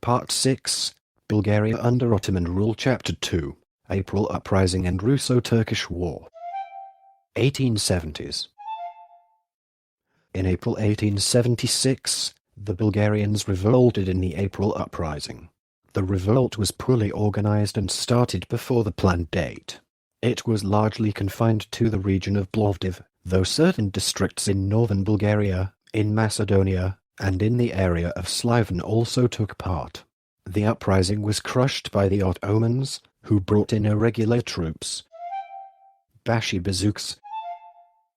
Part 6. Bulgaria under Ottoman rule. Chapter 2. April Uprising and Russo-Turkish War. 1870s. In April 1876, The Bulgarians revolted in the April uprising. The revolt was poorly organized and started before the planned date. It was largely confined to the region of Plovdiv, though certain districts in northern Bulgaria, in Macedonia, and in the area of Sliven also took part. The uprising was crushed by the Ottomans, who brought in irregular troops, Bashi Bazouks,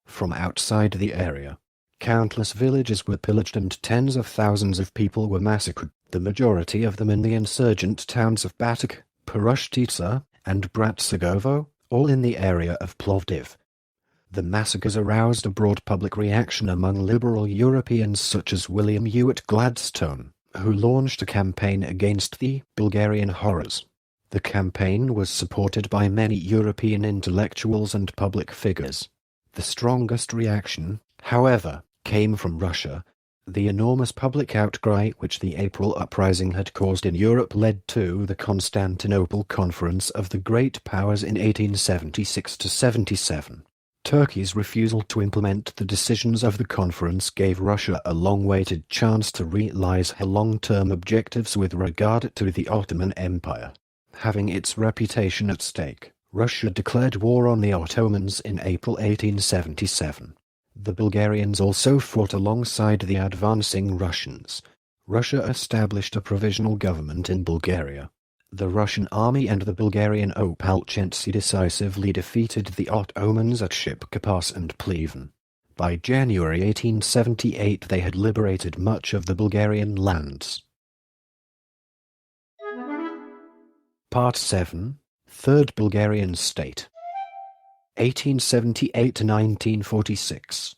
from outside the area. Countless villages were pillaged and tens of thousands of people were massacred, the majority of them in the insurgent towns of Batak, Perushtica, and Bratsagovo, all in the area of Plovdiv. The massacres aroused a broad public reaction among liberal Europeans such as William Ewart Gladstone, who launched a campaign against the Bulgarian horrors. The campaign was supported by many European intellectuals and public figures. The strongest reaction, however, came from Russia. The enormous public outcry which the April uprising had caused in Europe led to the Constantinople Conference of the Great Powers in 1876–77. Turkey's refusal to implement the decisions of the conference gave Russia a long-awaited chance to realize her long-term objectives with regard to the Ottoman Empire. Having its reputation at stake, Russia declared war on the Ottomans in April 1877. The Bulgarians also fought alongside the advancing Russians. Russia established a provisional government in Bulgaria. The Russian army and the Bulgarian Opalchency decisively defeated the Ottomans at Shipka Pass and Pleven. By January 1878 they had liberated much of the Bulgarian lands. Part 7. Third Bulgarian State 1878–1946.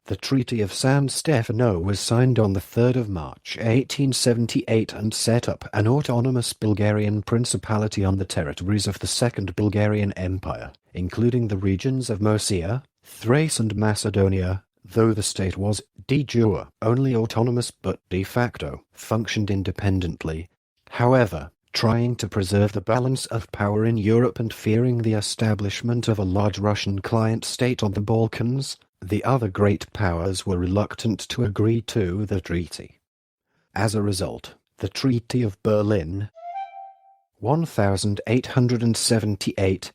The Treaty of San Stefano was signed on 3 March 1878 and set up an autonomous Bulgarian principality on the territories of the Second Bulgarian Empire, including the regions of Moesia, Thrace and Macedonia, though the state was de jure only autonomous but de facto functioned independently. However, trying to preserve the balance of power in Europe and fearing the establishment of a large Russian client state on the Balkans, the other great powers were reluctant to agree to the treaty. As a result, the Treaty of Berlin 1878,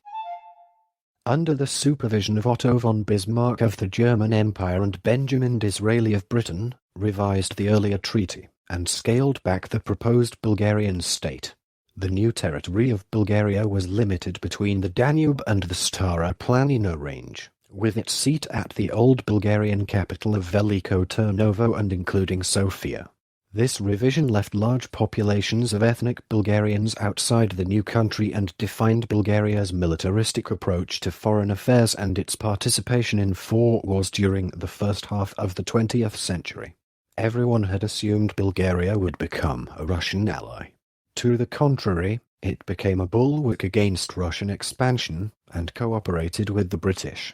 under the supervision of Otto von Bismarck of the German Empire and Benjamin Disraeli of Britain, revised the earlier treaty and scaled back the proposed Bulgarian state. The new territory of Bulgaria was limited between the Danube and the Stara Planina range, with its seat at the old Bulgarian capital of Veliko Turnovo and including Sofia. This revision left large populations of ethnic Bulgarians outside the new country and defined Bulgaria's militaristic approach to foreign affairs and its participation in 4 wars during the first half of the 20th century. Everyone had assumed Bulgaria would become a Russian ally. To the contrary, it became a bulwark against Russian expansion and cooperated with the British.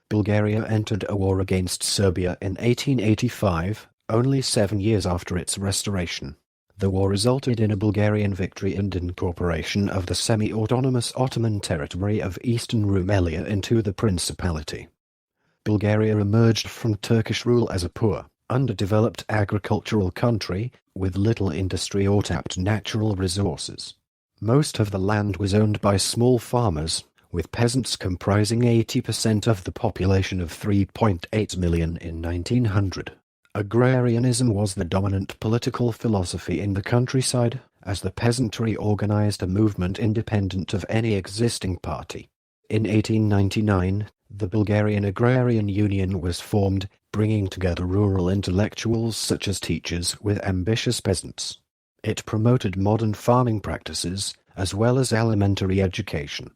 Bulgaria entered a war against Serbia in 1885, only 7 years after its restoration. The war resulted in a Bulgarian victory and incorporation of the semi-autonomous Ottoman territory of eastern Rumelia into the principality. Bulgaria emerged from Turkish rule as a poor, underdeveloped agricultural country, with little industry or tapped natural resources. Most of the land was owned by small farmers, with peasants comprising 80% of the population of 3.8 million in 1900. Agrarianism was the dominant political philosophy in the countryside, as the peasantry organized a movement independent of any existing party. In 1899, the Bulgarian Agrarian Union was formed, bringing together rural intellectuals such as teachers with ambitious peasants. It promoted modern farming practices, as well as elementary education.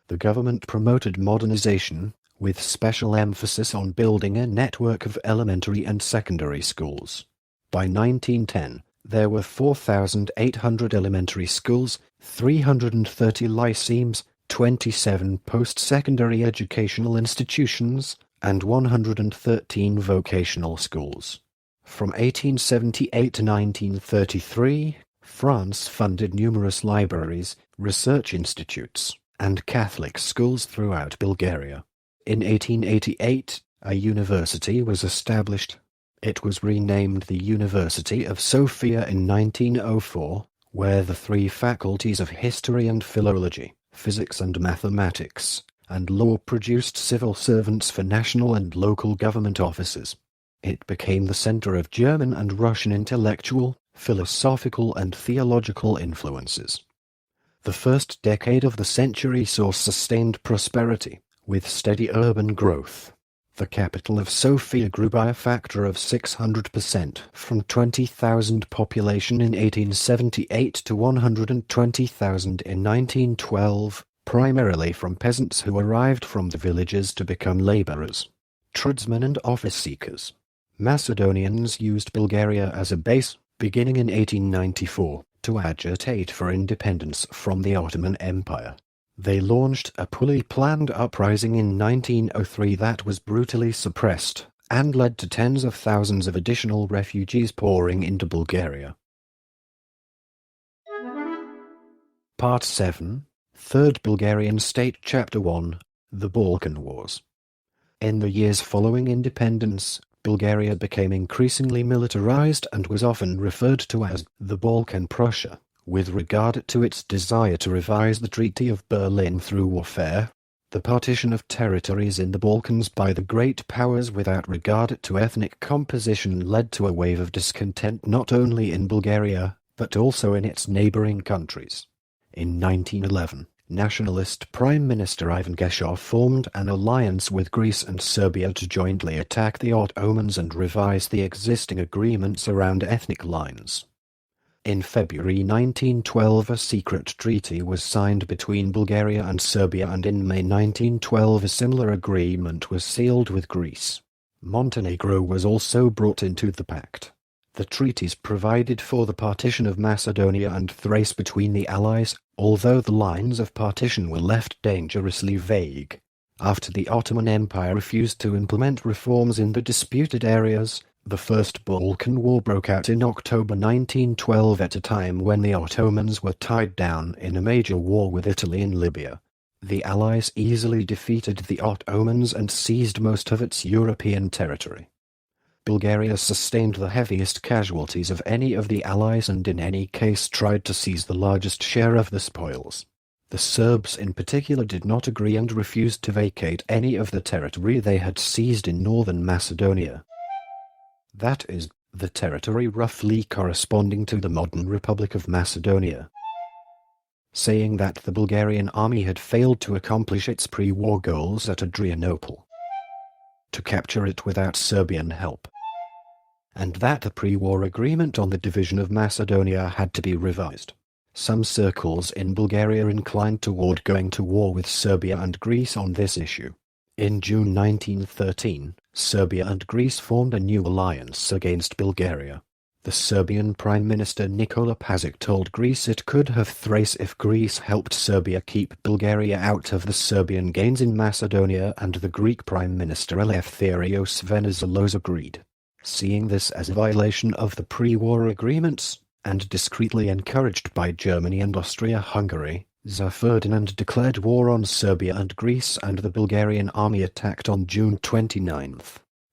The government promoted modernization, with special emphasis on building a network of elementary and secondary schools. By 1910, there were 4,800 elementary schools, 330 lyceums, 27 post-secondary educational institutions, and 113 vocational schools. From 1878 to 1933, France funded numerous libraries, research institutes, and Catholic schools throughout Bulgaria. In 1888, a university was established. It was renamed the University of Sofia in 1904, where the three faculties of history and philology, physics and mathematics, and law produced civil servants for national and local government offices. It became the center of German and Russian intellectual, philosophical and theological influences. The first decade of the century saw sustained prosperity, with steady urban growth. The capital of Sofia grew by a factor of 600%, from 20,000 population in 1878 to 120,000 in 1912, primarily from peasants who arrived from the villages to become laborers, tradesmen and office seekers. Macedonians used Bulgaria as a base, beginning in 1894, to agitate for independence from the Ottoman Empire. They launched a poorly planned uprising in 1903 that was brutally suppressed, and led to tens of thousands of additional refugees pouring into Bulgaria. Part 7, Third Bulgarian State Chapter 1, The Balkan Wars. In the years following independence, Bulgaria became increasingly militarized and was often referred to as the Balkan Prussia, with regard to its desire to revise the Treaty of Berlin through warfare. The partition of territories in the Balkans by the great powers without regard to ethnic composition led to a wave of discontent not only in Bulgaria, but also in its neighboring countries. In 1911, nationalist Prime Minister Ivan Geshev formed an alliance with Greece and Serbia to jointly attack the Ottomans and revise the existing agreements around ethnic lines. In February 1912 a secret treaty was signed between Bulgaria and Serbia, and in May 1912 a similar agreement was sealed with Greece. Montenegro was also brought into the pact. The treaties provided for the partition of Macedonia and Thrace between the Allies, although the lines of partition were left dangerously vague. After the Ottoman Empire refused to implement reforms in the disputed areas, the First Balkan War broke out in October 1912 at a time when the Ottomans were tied down in a major war with Italy in Libya. The Allies easily defeated the Ottomans and seized most of its European territory. Bulgaria sustained the heaviest casualties of any of the Allies and in any case tried to seize the largest share of the spoils. The Serbs in particular did not agree and refused to vacate any of the territory they had seized in northern Macedonia. That is, the territory roughly corresponding to the modern Republic of Macedonia. Saying that the Bulgarian army had failed to accomplish its pre-war goals at Adrianople, to capture it without Serbian help, and that the pre-war agreement on the division of Macedonia had to be revised. Some circles in Bulgaria inclined toward going to war with Serbia and Greece on this issue. In June 1913, Serbia and Greece formed a new alliance against Bulgaria. The Serbian Prime Minister Nikola Pašic told Greece it could have Thrace if Greece helped Serbia keep Bulgaria out of the Serbian gains in Macedonia, and the Greek Prime Minister Eleftherios Venizelos agreed. Seeing this as a violation of the pre-war agreements, and discreetly encouraged by Germany and Austria-Hungary, Tsar Ferdinand declared war on Serbia and Greece, and the Bulgarian army attacked on June 29.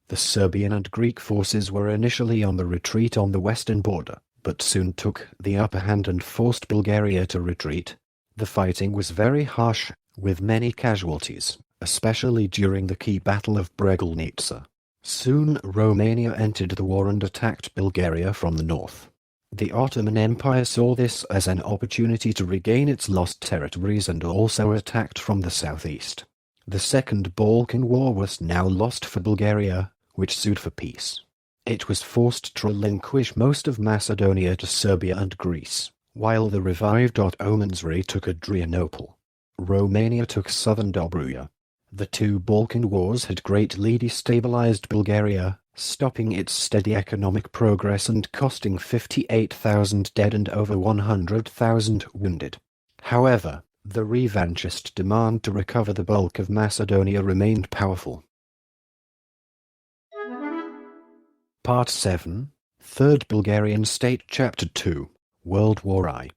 The Serbian and Greek forces were initially on the retreat on the western border, but soon took the upper hand and forced Bulgaria to retreat. The fighting was very harsh, with many casualties, especially during the key Battle of Bregalnica. Soon Romania entered the war and attacked Bulgaria from the north. The Ottoman Empire saw this as an opportunity to regain its lost territories and also attacked from the southeast. The Second Balkan War was now lost for Bulgaria, which sued for peace. It was forced to relinquish most of Macedonia to Serbia and Greece, while the revived Ottomans retook Adrianople. Romania took southern Dobruja. The two Balkan Wars had greatly destabilized Bulgaria, stopping its steady economic progress and costing 58,000 dead and over 100,000 wounded. However, the revanchist demand to recover the bulk of Macedonia remained powerful. Part 7, Third Bulgarian State Chapter 2, World War I.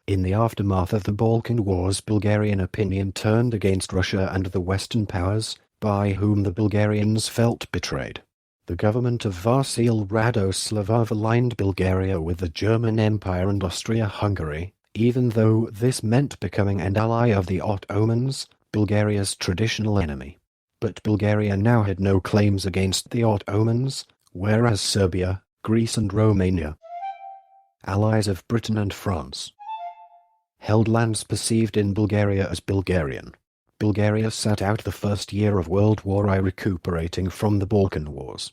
In the aftermath of the Balkan Wars, Bulgarian opinion turned against Russia and the Western powers, by whom the Bulgarians felt betrayed. The government of Vasil Radoslavov aligned Bulgaria with the German Empire and Austria-Hungary, even though this meant becoming an ally of the Ottomans, Bulgaria's traditional enemy. But Bulgaria now had no claims against the Ottomans, whereas Serbia, Greece and Romania, allies of Britain and France, held lands perceived in Bulgaria as Bulgarian. Bulgaria sat out the first year of World War I recuperating from the Balkan Wars.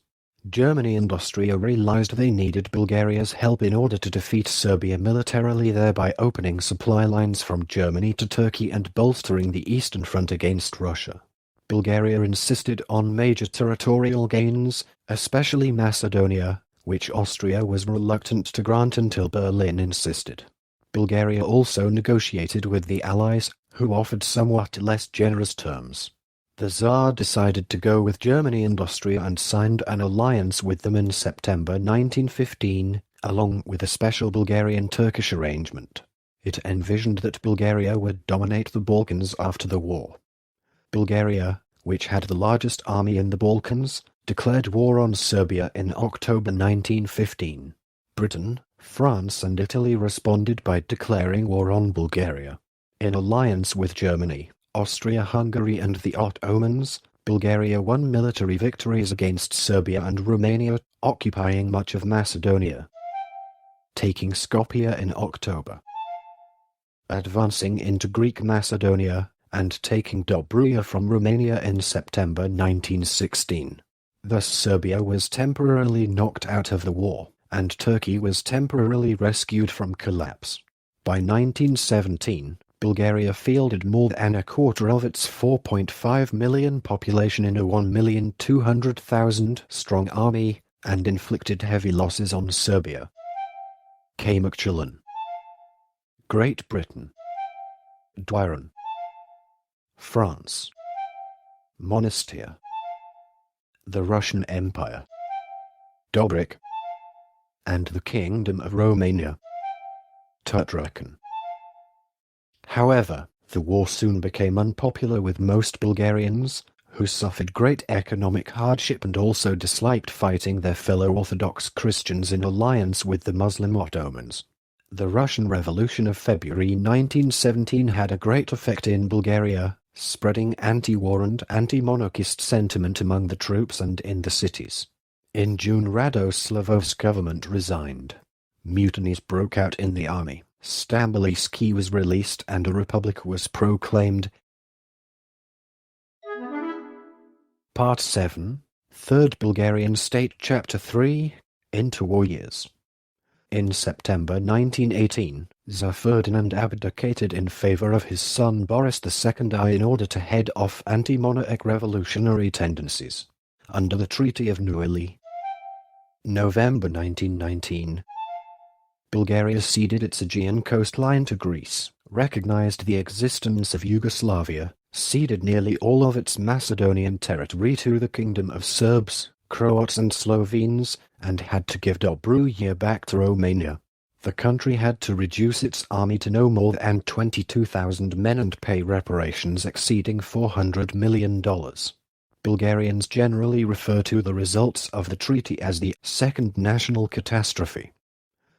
Germany and Austria realized they needed Bulgaria's help in order to defeat Serbia militarily, thereby opening supply lines from Germany to Turkey and bolstering the Eastern Front against Russia. Bulgaria insisted on major territorial gains, especially Macedonia, which Austria was reluctant to grant until Berlin insisted. Bulgaria also negotiated with the Allies, who offered somewhat less generous terms. The Tsar decided to go with Germany and Austria and signed an alliance with them in September 1915, along with a special Bulgarian-Turkish arrangement. It envisioned that Bulgaria would dominate the Balkans after the war. Bulgaria, which had the largest army in the Balkans, declared war on Serbia in October 1915. Britain, France and Italy responded by declaring war on Bulgaria. In alliance with Germany, Austria-Hungary and the Ottomans, Bulgaria won military victories against Serbia and Romania, occupying much of Macedonia, taking Skopje in October, advancing into Greek Macedonia, and taking Dobruja from Romania in September 1916. Thus Serbia was temporarily knocked out of the war, and Turkey was temporarily rescued from collapse. By 1917, Bulgaria fielded more than a quarter of its 4.5 million population in a 1,200,000 strong army, and inflicted heavy losses on Serbia, Kaymakchalan, Great Britain, Dwyran, France, Monastir, the Russian Empire, Dobrik, and the Kingdom of Romania, Tutrakan. However, the war soon became unpopular with most Bulgarians, who suffered great economic hardship and also disliked fighting their fellow Orthodox Christians in alliance with the Muslim Ottomans. The Russian Revolution of February 1917 had a great effect in Bulgaria, spreading anti-war and anti-monarchist sentiment among the troops and in the cities. In June, Radoslavov's government resigned. Mutinies broke out in the army. Stamboliski was released and a republic was proclaimed. Part 7, Third Bulgarian State, Chapter 3, Interwar Years. In September 1918, Tsar Ferdinand abdicated in favor of his son Boris II in order to head off anti-monarchic revolutionary tendencies. Under the Treaty of Neuilly, November 1919, Bulgaria ceded its Aegean coastline to Greece, recognized the existence of Yugoslavia, ceded nearly all of its Macedonian territory to the Kingdom of Serbs, Croats and Slovenes, and had to give Dobruja back to Romania. The country had to reduce its army to no more than 22,000 men and pay reparations exceeding $400 million. Bulgarians generally refer to the results of the treaty as the Second National Catastrophe.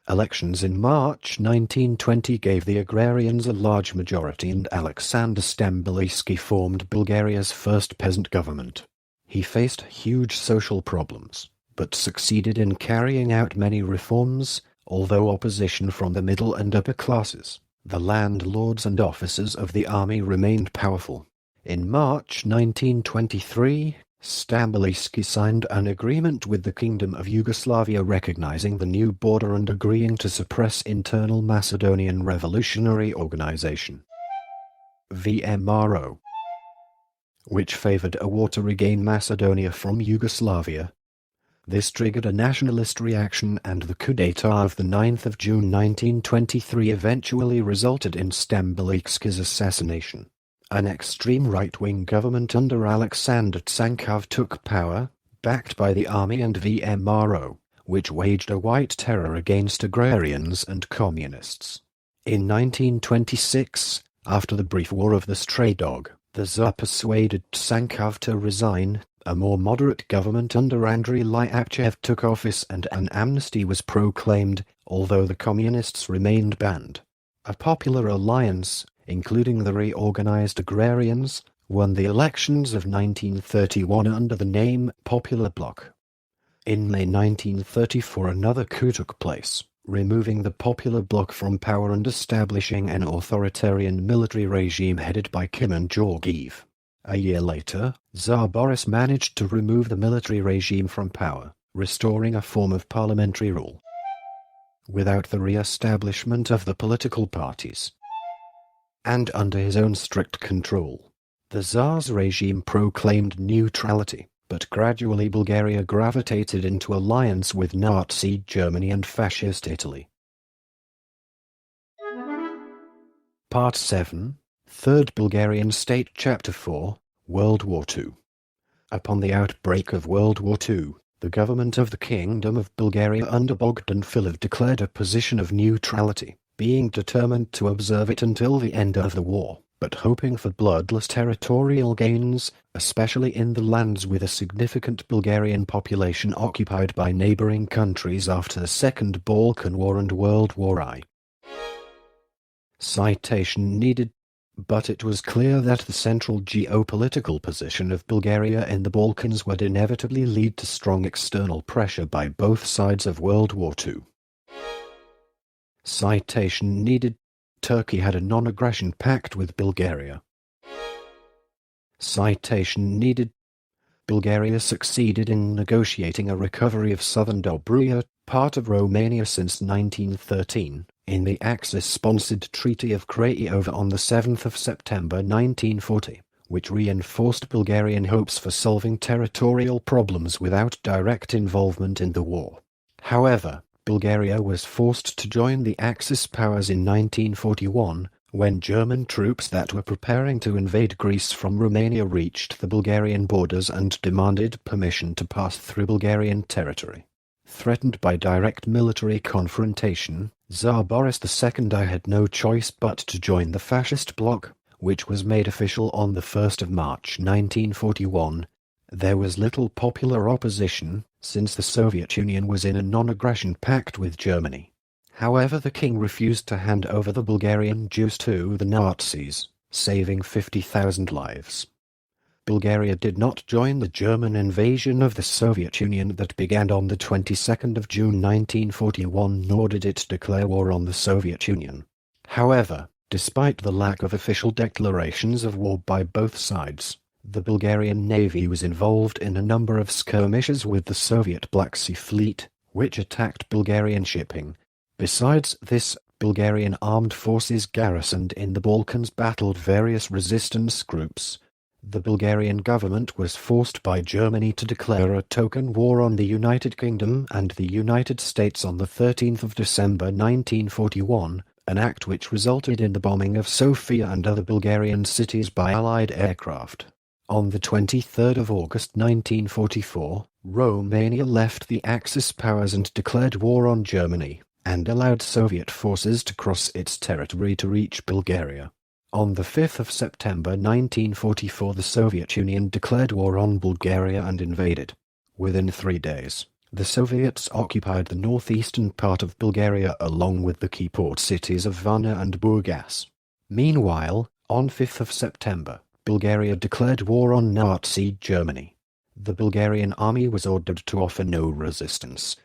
Elections in March 1920 gave the agrarians a large majority and Alexander Stamboliski formed Bulgaria's first peasant government. He faced huge social problems, but succeeded in carrying out many reforms, although opposition from the middle and upper classes, the landlords and officers of the army remained powerful. In March 1923, Stamboliski signed an agreement with the Kingdom of Yugoslavia recognizing the new border and agreeing to suppress internal Macedonian Revolutionary Organization, VMRO, which favored a war to regain Macedonia from Yugoslavia. This triggered a nationalist reaction, and the coup d'état of the 9th of June 1923 eventually resulted in Stamboliski's assassination. An extreme right-wing government under Alexander Tsankov took power, backed by the army and VMRO, which waged a white terror against agrarians and communists. In 1926, after the brief War of the Stray Dog, the Tsar persuaded Tsankov to resign, A more moderate government under Andrei Lyachev took office and an amnesty was proclaimed, although the communists remained banned. A popular alliance, including the reorganized agrarians, won the elections of 1931 under the name Popular Bloc. In May 1934 another coup took place, removing the Popular Bloc from power and establishing an authoritarian military regime headed by Kimon Georgiev. A year later, Tsar Boris managed to remove the military regime from power, restoring a form of parliamentary rule, without the re-establishment of the political parties, and under his own strict control. The Tsar's regime proclaimed neutrality, but gradually Bulgaria gravitated into alliance with Nazi Germany and Fascist Italy. Part 7, Third Bulgarian State Chapter 4, World War II. Upon the outbreak of World War II, the government of the Kingdom of Bulgaria under Bogdan Filev declared a position of neutrality, being determined to observe it until the end of the war, but hoping for bloodless territorial gains, especially in the lands with a significant Bulgarian population occupied by neighboring countries after the Second Balkan War and World War I. Citation needed. But it was clear that the central geopolitical position of Bulgaria in the Balkans would inevitably lead to strong external pressure by both sides of World War II. Citation needed. Turkey had a non-aggression pact with Bulgaria. Citation needed. Bulgaria succeeded in negotiating a recovery of southern Dobruja, part of Romania since 1913, in the Axis-sponsored Treaty of Craiova on the 7th of September 1940, which reinforced Bulgarian hopes for solving territorial problems without direct involvement in the war. However, Bulgaria was forced to join the Axis powers in 1941, when German troops that were preparing to invade Greece from Romania reached the Bulgarian borders and demanded permission to pass through Bulgarian territory. Threatened by direct military confrontation, Tsar Boris II had no choice but to join the fascist bloc, which was made official on the 1st of March 1941. There was little popular opposition, since the Soviet Union was in a non-aggression pact with Germany. However, the king refused to hand over the Bulgarian Jews to the Nazis, saving 50,000 lives. Bulgaria did not join the German invasion of the Soviet Union that began on the 22nd of June 1941, nor did it declare war on the Soviet Union. However, despite the lack of official declarations of war by both sides, the Bulgarian Navy was involved in a number of skirmishes with the Soviet Black Sea Fleet, which attacked Bulgarian shipping. Besides this, Bulgarian armed forces garrisoned in the Balkans battled various resistance groups. The Bulgarian government was forced by Germany to declare a token war on the United Kingdom and the United States on the 13th of December 1941, an act which resulted in the bombing of Sofia and other Bulgarian cities by Allied aircraft. On the 23rd of August 1944, Romania left the Axis powers and declared war on Germany, and allowed Soviet forces to cross its territory to reach Bulgaria. On the 5th of September 1944 the Soviet Union declared war on Bulgaria and invaded. Within 3 days, the Soviets occupied the northeastern part of Bulgaria along with the key port cities of Varna and Burgas. Meanwhile, on 5th of September, Bulgaria declared war on Nazi Germany. The Bulgarian army was ordered to offer no resistance.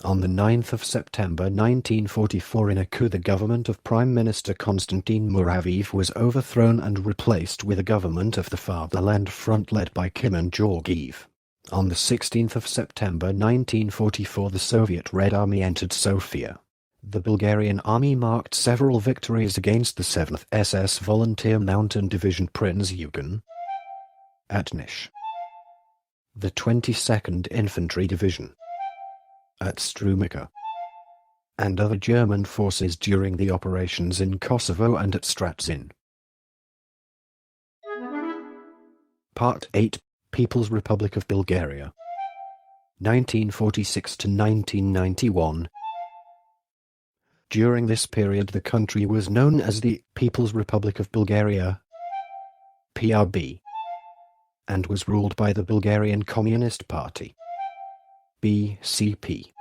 On the 9th of September 1944 in a coup the government of Prime Minister Konstantin Muraviv was overthrown and replaced with a government of the Fatherland Front led by Kimon Georgiev. On the 16th of September 1944 the Soviet Red Army entered Sofia. The Bulgarian army marked several victories against the 7th SS Volunteer Mountain Division Prinz Eugen at Nish, the 22nd Infantry Division at Strumica, and other German forces during the operations in Kosovo and at Stratzin. Part 8, People's Republic of Bulgaria, 1946 to 1991. During this period the country was known as the People's Republic of Bulgaria, PRB. and was ruled by the Bulgarian Communist Party, BCP.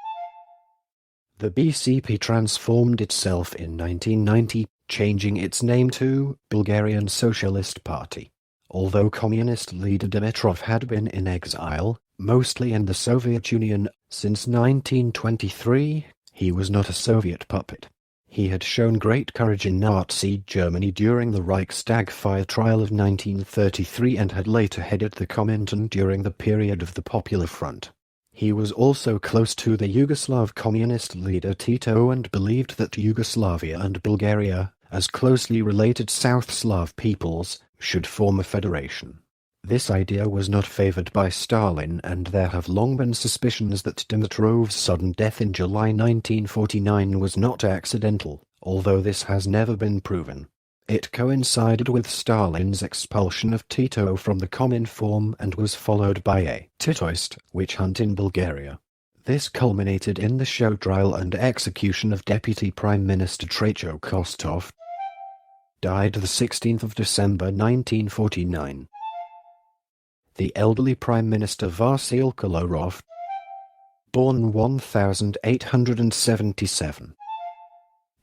The BCP transformed itself in 1990, changing its name to Bulgarian Socialist Party. Although communist leader Dimitrov had been in exile, mostly in the Soviet Union, since 1923, he was not a Soviet puppet. He had shown great courage in Nazi Germany during the Reichstag fire trial of 1933 and had later headed the Comintern during the period of the Popular Front. He was also close to the Yugoslav communist leader Tito and believed that Yugoslavia and Bulgaria, as closely related South Slav peoples, should form a federation. This idea was not favored by Stalin, and there have long been suspicions that Dimitrov's sudden death in July 1949 was not accidental, although this has never been proven. It coincided with Stalin's expulsion of Tito from the Cominform and was followed by a Titoist witch hunt in Bulgaria. This culminated in the show trial and execution of Deputy Prime Minister Traicho Kostov, died the 16th of December 1949. The elderly Prime Minister Vasil Kolarov, born 1877,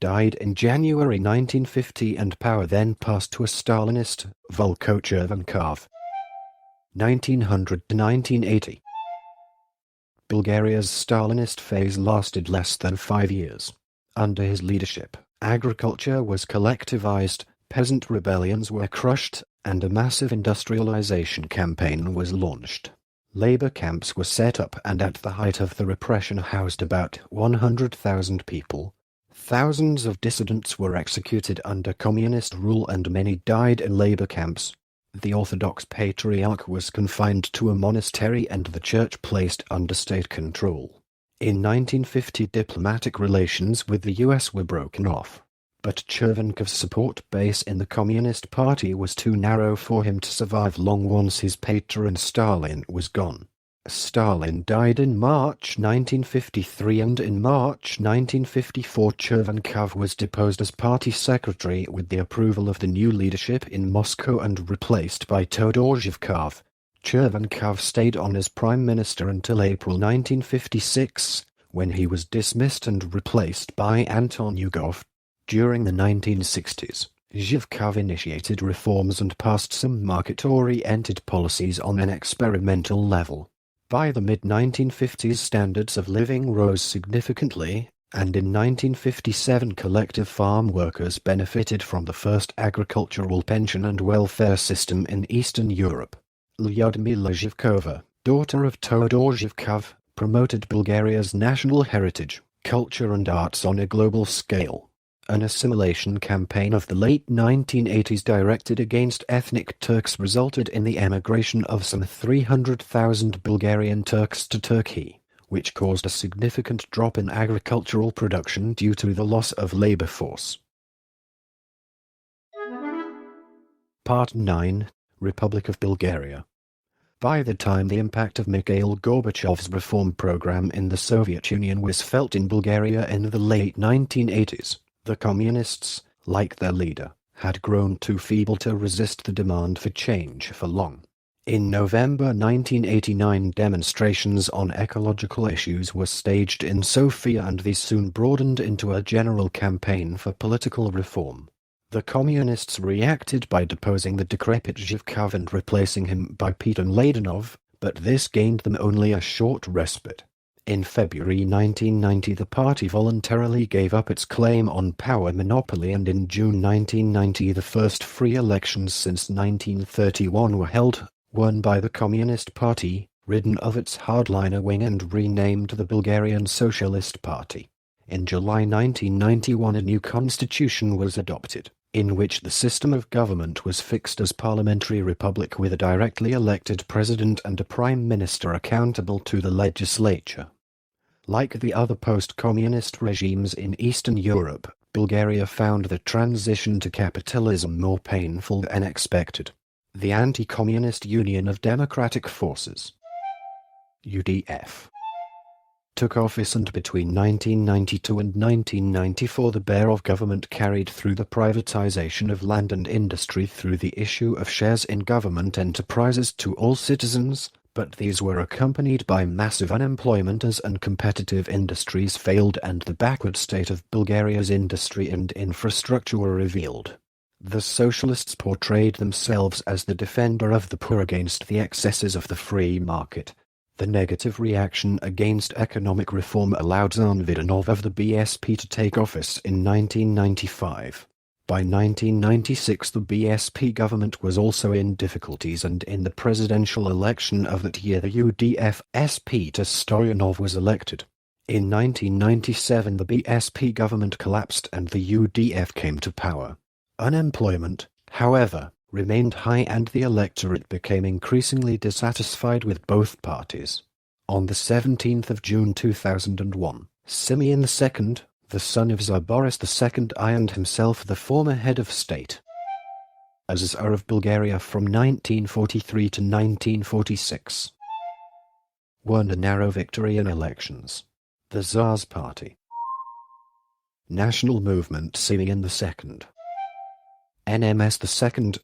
died in January 1950 and power then passed to a Stalinist, Vulko Chervenkov, 1900 to 1980. Bulgaria's Stalinist phase lasted less than 5 years. Under his leadership, agriculture was collectivized, peasant rebellions were crushed, and a massive industrialization campaign was launched. Labor camps were set up and at the height of the repression housed about 100,000 people. Thousands of dissidents were executed under communist rule and many died in labor camps. The Orthodox Patriarch was confined to a monastery and the church placed under state control. In 1950 diplomatic relations with the US were broken off. But Chervenkov's support base in the Communist Party was too narrow for him to survive long once his patron Stalin was gone. Stalin died in March 1953 and in March 1954 Chervenkov was deposed as party secretary with the approval of the new leadership in Moscow and replaced by Todor Zhivkov. Chervenkov stayed on as prime minister until April 1956, when he was dismissed and replaced by Anton Yugov. During the 1960s, Zhivkov initiated reforms and passed some market-oriented policies on an experimental level. By the mid-1950s standards of living rose significantly, and in 1957 collective farm workers benefited from the first agricultural pension and welfare system in Eastern Europe. Lyudmila Zhivkova, daughter of Todor Zhivkov, promoted Bulgaria's national heritage, culture and arts on a global scale. An assimilation campaign of the late 1980s directed against ethnic Turks resulted in the emigration of some 300,000 Bulgarian Turks to Turkey, which caused a significant drop in agricultural production due to the loss of labor force. Part 9. Republic of Bulgaria. By the time the impact of Mikhail Gorbachev's reform program in the Soviet Union was felt in Bulgaria in the late 1980s, the Communists, like their leader, had grown too feeble to resist the demand for change for long. In November 1989 demonstrations on ecological issues were staged in Sofia and these soon broadened into a general campaign for political reform. The Communists reacted by deposing the decrepit Zhivkov and replacing him by Peter Mladenov, but this gained them only a short respite. In February 1990 the party voluntarily gave up its claim on power monopoly and in June 1990 the first free elections since 1931 were held, won by the Communist Party, ridden of its hardliner wing and renamed the Bulgarian Socialist Party. In July 1991 a new constitution was adopted, in which the system of government was fixed as parliamentary republic with a directly elected president and a prime minister accountable to the legislature. Like the other post-communist regimes in Eastern Europe, Bulgaria found the transition to capitalism more painful than expected. The Anti-Communist Union of Democratic Forces, UDF, took office, and between 1992 and 1994 the Berov government carried through the privatization of land and industry through the issue of shares in government enterprises to all citizens, but these were accompanied by massive unemployment as uncompetitive industries failed and the backward state of Bulgaria's industry and infrastructure were revealed. The socialists portrayed themselves as the defender of the poor against the excesses of the free market. The negative reaction against economic reform allowed Zhanvidinov of the BSP to take office in 1995. By 1996 the BSP government was also in difficulties, and in the presidential election of that year the UDF-SP Stoyanov was elected. In 1997 the BSP government collapsed and the UDF came to power. Unemployment, however, remained high and the electorate became increasingly dissatisfied with both parties. On the 17th of June 2001, Simeon II, the son of Tsar Boris II, and himself the former head of state, as Tsar of Bulgaria from 1943 to 1946, won a narrow victory in elections. The Tsar's party, National Movement Simeon II, NMS II,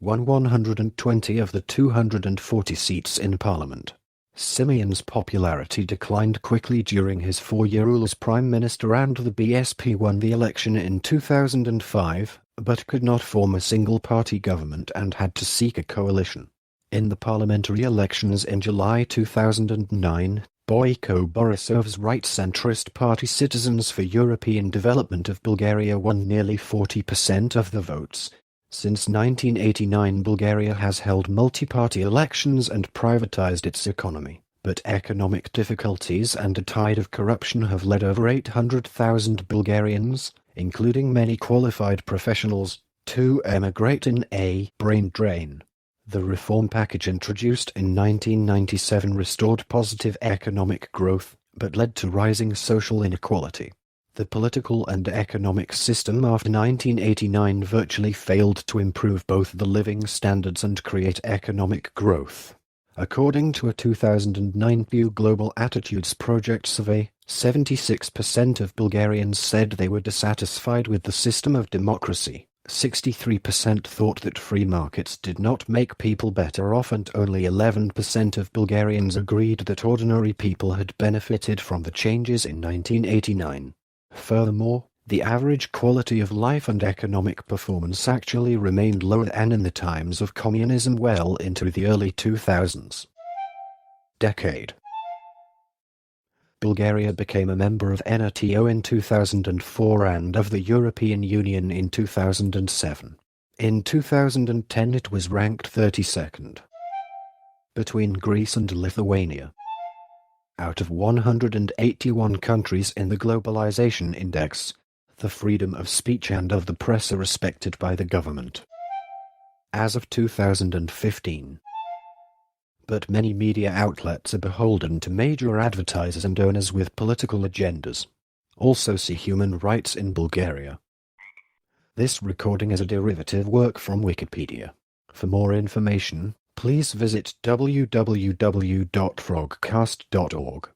won 120 of the 240 seats in parliament. Simeon's popularity declined quickly during his 4-year rule as prime minister, and the BSP won the election in 2005, but could not form a single-party government and had to seek a coalition. In the parliamentary elections in July 2009, Boyko Borisov's right-centrist party Citizens for European Development of Bulgaria won nearly 40% of the votes. Since 1989 Bulgaria has held multi-party elections and privatized its economy, but economic difficulties and a tide of corruption have led over 800,000 Bulgarians, including many qualified professionals, to emigrate in a brain drain. The reform package introduced in 1997 restored positive economic growth, but led to rising social inequality. The political and economic system after 1989 virtually failed to improve both the living standards and create economic growth. According to a 2009 Pew Global Attitudes Project survey, 76% of Bulgarians said they were dissatisfied with the system of democracy. 63% thought that free markets did not make people better off, and only 11% of Bulgarians agreed that ordinary people had benefited from the changes in 1989. Furthermore, the average quality of life and economic performance actually remained lower than in the times of communism well into the early 2000s. Decade. Bulgaria became a member of NATO in 2004 and of the European Union in 2007. In 2010 it was ranked 32nd, between Greece and Lithuania, out of 181 countries in the Globalization Index. The freedom of speech and of the press are respected by the government as of 2015. But many media outlets are beholden to major advertisers and owners with political agendas. Also see Human Rights in Bulgaria. This recording is a derivative work from Wikipedia. For more information, please visit www.frogcast.org.